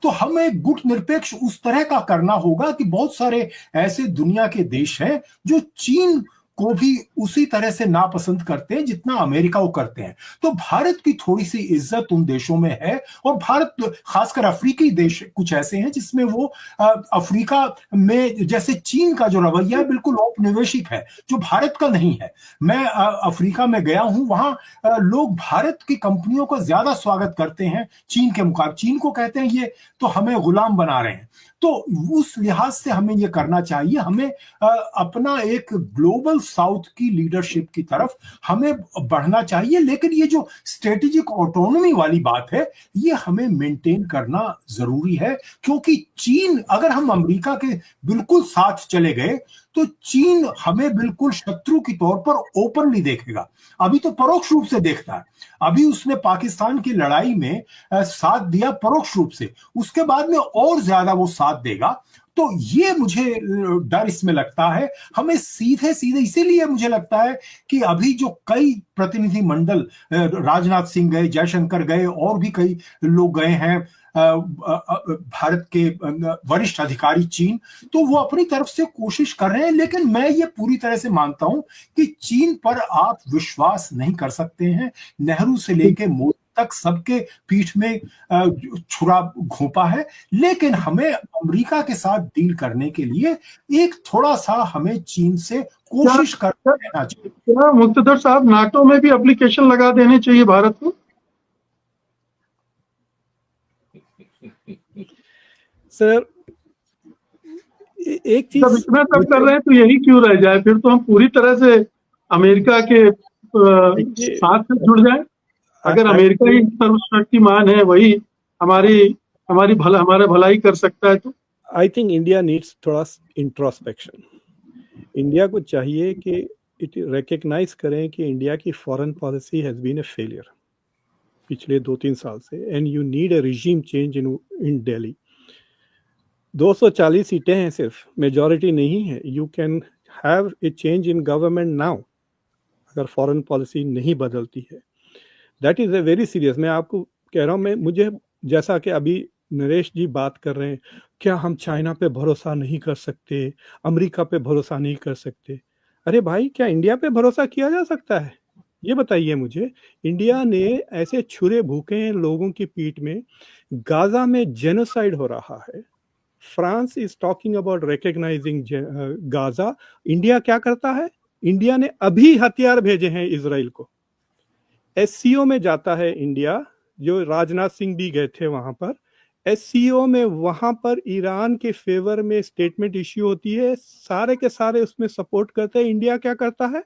तो हमें गुट निरपेक्ष उस तरह का करना होगा कि बहुत सारे ऐसे दुनिया के देश हैं जो चीन को भी उसी तरह से नापसंद करते हैं जितना अमेरिका को करते हैं। तो भारत की थोड़ी सी इज्जत उन देशों में है, और भारत खासकर अफ्रीकी देश कुछ ऐसे हैं जिसमें वो अफ्रीका में जैसे चीन का जो रवैया है बिल्कुल औपनिवेशिक है, जो भारत का नहीं है। मैं अफ्रीका में गया हूं, वहां लोग भारत की कंपनियों का ज्यादा स्वागत करते हैं चीन के मुकाबले। चीन को कहते हैं ये तो हमें गुलाम बना रहे हैं। तो उस लिहाज से हमें ये करना चाहिए, हमें अपना एक ग्लोबल साउथ की लीडरशिप की तरफ हमें बढ़ना चाहिए। लेकिन ये जो स्ट्रेटेजिक ऑटोनॉमी वाली बात है, ये हमें मेंटेन करना जरूरी है, क्योंकि चीन, अगर हम अमेरिका के बिल्कुल साथ चले गए तो चीन हमें बिल्कुल शत्रु के तौर पर ओपनली देखेगा। अभी तो परोक्ष रूप से देखता है, अभी उसने पाकिस्तान की लड़ाई में साथ दिया परोक्ष रूप से, उसके बाद में और ज्यादा वो साथ देगा। तो ये मुझे डर इसमें लगता है। हमें सीधे सीधे, इसीलिए मुझे लगता है कि अभी जो कई प्रतिनिधि मंडल, राजनाथ सिंह गए, जयशंकर गए, और भी कई लोग गए हैं भारत के वरिष्ठ अधिकारी चीन, तो वो अपनी तरफ से कोशिश कर रहे हैं। लेकिन मैं ये पूरी तरह से मानता हूं कि चीन पर आप विश्वास नहीं कर सकते हैं। नेहरू से लेके मोदी तक सबके पीठ में छुरा घोंपा है। लेकिन हमें अमेरिका के साथ डील करने के लिए एक थोड़ा सा हमें चीन से कोशिश करना रहना चाहिए। क्या मुक्तदर साहब, नाटो में भी एप्लीकेशन लगा देने चाहिए भारत को? सर, एक चीज, जब इतना सब कर रहे हैं तो यही क्यों रह जाए? फिर तो हम पूरी तरह से अमेरिका के साथ से जुड़ जाए। अगर अमेरिका ही सर्वशक्तिमान है, वही हमारा भलाई कर सकता है, तो आई थिंक इंडिया नीड्स थोड़ा इंट्रोस्पेक्शन। इंडिया को चाहिए कि इट रिकग्नाइज करें कि इंडिया की foreign policy has been a failure पिछले 2-3 साल से, and you need a regime change in Delhi. 240 सीटें हैं, सिर्फ मेजॉरिटी नहीं है। You can have a change in government now अगर फॉरेन पॉलिसी नहीं बदलती है। That is a very serious. मैं आपको कह रहा हूँ, मुझे जैसा कि अभी नरेश जी बात कर रहे हैं, क्या हम चाइना पे भरोसा नहीं कर सकते, अमेरिका पे भरोसा नहीं कर सकते? अरे भाई, क्या इंडिया पे भरोसा किया जा सकता है? ये बताइए मुझे। इंडिया ने ऐसे छुरे भूखे लोगों की पीठ में, गाजा में जेनोसाइड हो रहा है, France is talking about recognising Gaza. India क्या करता है? इंडिया ने अभी हथियार भेजे हैं इजराइल को। एससीओ में जाता है इंडिया, जो राजनाथ सिंह भी गए थे वहां पर। एससीओ में वहां पर ईरान के फेवर में स्टेटमेंट इश्यू होती है, सारे के सारे उसमें सपोर्ट करते हैं। इंडिया क्या करता है?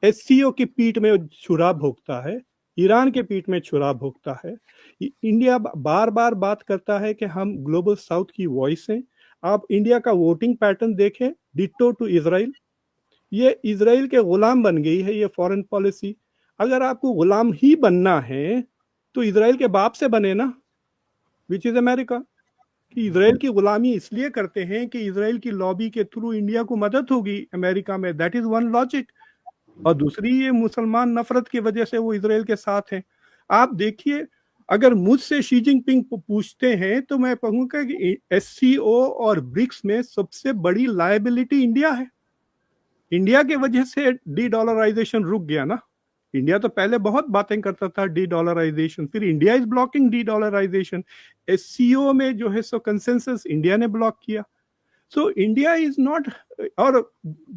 एससीओ की पीठ में छुरा भोगता है, ईरान के पीठ में छुरा भोगता है। इंडिया बार बार बात करता है कि हम ग्लोबल साउथ की वॉइस हैं। आप इंडिया का वोटिंग पैटर्न देखें, डिट्टो टू इजराइल। ये इजराइल के गुलाम बन गई है ये फॉरेन पॉलिसी। अगर आपको गुलाम ही बनना है तो इजराइल के बाप से बने ना, विच इज अमेरिका। कि इजराइल की गुलामी इसलिए करते हैं कि इजराइल की लॉबी के थ्रू इंडिया को मदद होगी अमेरिका में, दैट इज वन लॉजिक। और दूसरी, ये मुसलमान नफरत की वजह से वो इजराइल के साथ हैं। आप देखिए, अगर मुझसे शी जिनपिंग पूछते हैं तो मैं कहूँगा कि एससीओ और ब्रिक्स में सबसे बड़ी लायबिलिटी इंडिया है। इंडिया के वजह से डी डॉलराइजेशन रुक गया ना। इंडिया तो पहले बहुत बातें करता था डी डॉलराइजेशन, फिर India is blocking de dollarisation. SCO में जो है सो कंसेंसस इंडिया ने ब्लॉक किया। सो इंडिया इज नॉट, और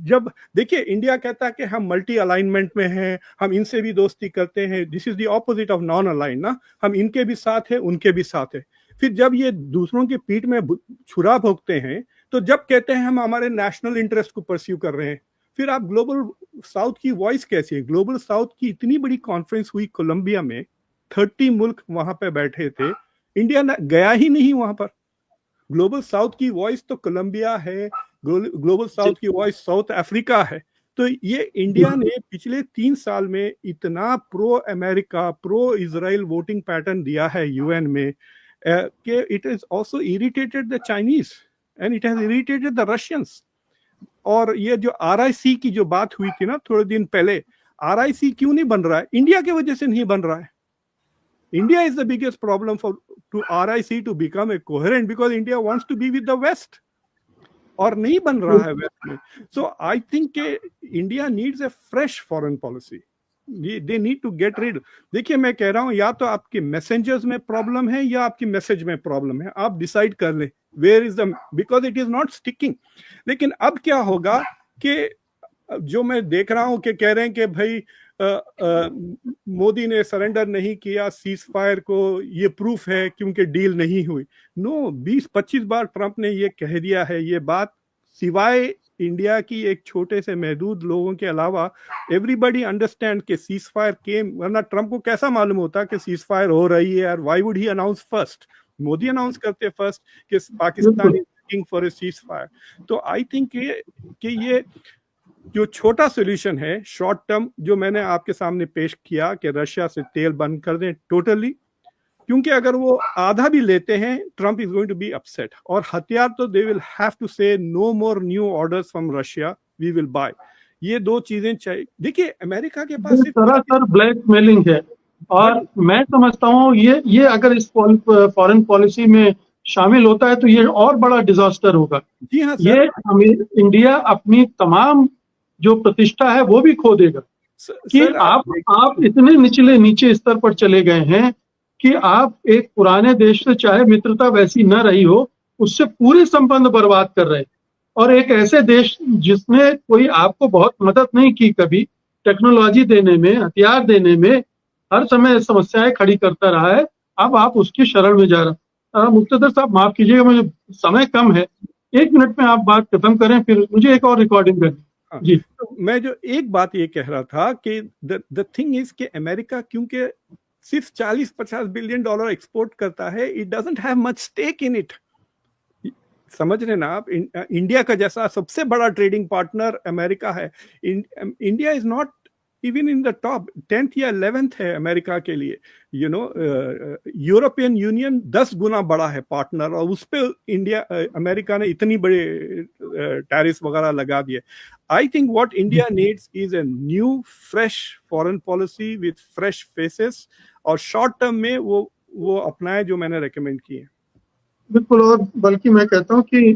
जब देखिए इंडिया कहता है कि हम मल्टी अलाइनमेंट में हैं, हम इनसे भी दोस्ती करते हैं, this is the opposite of non align ना, हम इनके भी साथ हैं उनके भी साथ हैं। फिर जब ये दूसरों की पीठ में छुरा भोगते हैं, तो जब कहते हैं हम हमारे नेशनल इंटरेस्ट को परस्यू कर रहे हैं, फिर आप ग्लोबल साउथ की वॉइस कैसी है? ग्लोबल साउथ की इतनी बड़ी कॉन्फ्रेंस हुई कोलंबिया में, 30 मुल्क वहां पे बैठे थे, इंडिया गया ही नहीं वहां पर। ग्लोबल साउथ की वॉइस तो कोलंबिया है, ग्लोबल साउथ की वॉइस साउथ अफ्रीका है। तो ये इंडिया ने पिछले 3 साल में इतना pro America, pro Israel voting pattern दिया है यूएन में कि it is also irritated the Chinese and it has irritated the Russians. और ये जो आरआईसी की जो बात हुई थी ना थोड़े दिन पहले, आरआईसी क्यों नहीं बन रहा है? इंडिया की वजह से नहीं बन रहा है। India is the biggest problem for to RIC to become a coherent because India wants to be with the West, और नहीं बन रहा है वेस्ट में। So I think India needs a fresh foreign policy, they need to get rid. देखिए मैं कह रहा हूं, या तो आपके मैसेंजर्स में प्रॉब्लम है या आपकी मैसेज में प्रॉब्लम है, आप डिसाइड कर लें where is the, because it is not sticking. लेकिन अब क्या होगा कि जो मैं देख रहा हूं कि कह रहे हैं कि भाई मोदी ने सरेंडर नहीं किया सीज फायर को, ये प्रूफ है क्योंकि डील नहीं हुई। नो, 20-25 बार ट्रंप ने ये कह दिया है ये बात, सिवाय इंडिया की एक छोटे से महदूद लोगों के अलावा एवरीबडी अंडरस्टैंड कि सीज फायर केम, वरना ट्रंप को कैसा मालूम होता कि सीज फायर हो रही है, और why would he announce first? Modi announce करते फर्स्ट कि Pakistan is looking for a cease fire. तो आई थिंक कि ये जो छोटा सोल्यूशन है शॉर्ट टर्म, जो मैंने आपके सामने पेश किया कि रशिया से तेल बंद कर दें टोटली, क्योंकि अगर वो आधा भी लेते हैं Trump is going to be upset. और हथियार तो they will have to say no more new orders from Russia, we will buy. ये दो चीजें चाहिए। देखिए अमेरिका के पास सरासर ब्लैकमेलिंग है, और मैं समझता हूँ ये अगर इस फॉरेन पॉलिसी में शामिल होता है तो ये और बड़ा डिजास्टर होगा। जी हाँ ये इंडिया अपनी तमाम जो प्रतिष्ठा है वो भी खो देगा कि आप इतने नीचे स्तर पर चले गए हैं कि आप एक पुराने देश से चाहे मित्रता वैसी न रही हो, उससे पूरे संबंध बर्बाद कर रहे हैं। और एक ऐसे देश जिसने कोई आपको बहुत मदद नहीं की कभी, टेक्नोलॉजी देने में, हथियार देने में, हर समय समस्याएं खड़ी करता रहा है, अब आप उसकी शरण में जा रहे हैं। मुक्तदर साहब माफ कीजिएगा, मुझे समय कम है, 1 मिनट में आप बात खत्म करें, फिर मुझे एक और रिकॉर्डिंग करनी। जी, तो मैं जो एक बात ये कह रहा था कि द थिंग इज कि अमेरिका क्योंकि सिर्फ 40-50 बिलियन डॉलर एक्सपोर्ट करता है, it doesn't have much stake in it. समझ रहे ना आप? इंडिया का जैसा सबसे बड़ा ट्रेडिंग पार्टनर अमेरिका है, India is not even in the top 10th या 11th है अमेरिका के लिए। यू नो, यूरोपियन यूनियन 10 गुना बड़ा है पार्टनर, और उस पे अमेरिका ने इतनी बड़े टैरिफ वगैरह लगा दिए। I think what India needs is a new fresh foreign policy with fresh faces, और शॉर्ट टर्म में वो अपनाए जो मैंने रेकमेंड किए। बिल्कुल, और बल्कि मैं कहता हूँ कि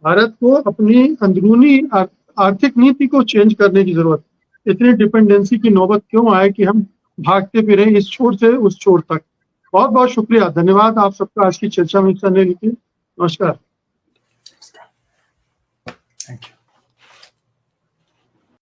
भारत को अपनी अंदरूनी आर्थिक नीति को चेंज करने की जरूरत। इतनी डिपेंडेंसी की नौबत क्यों आए कि हम भागते फिरे इस छोर से उस छोर तक। बहुत बहुत शुक्रिया, धन्यवाद आप सबका आज की चर्चा में हिस्सा लेने के लिए। नमस्कार। Thank you.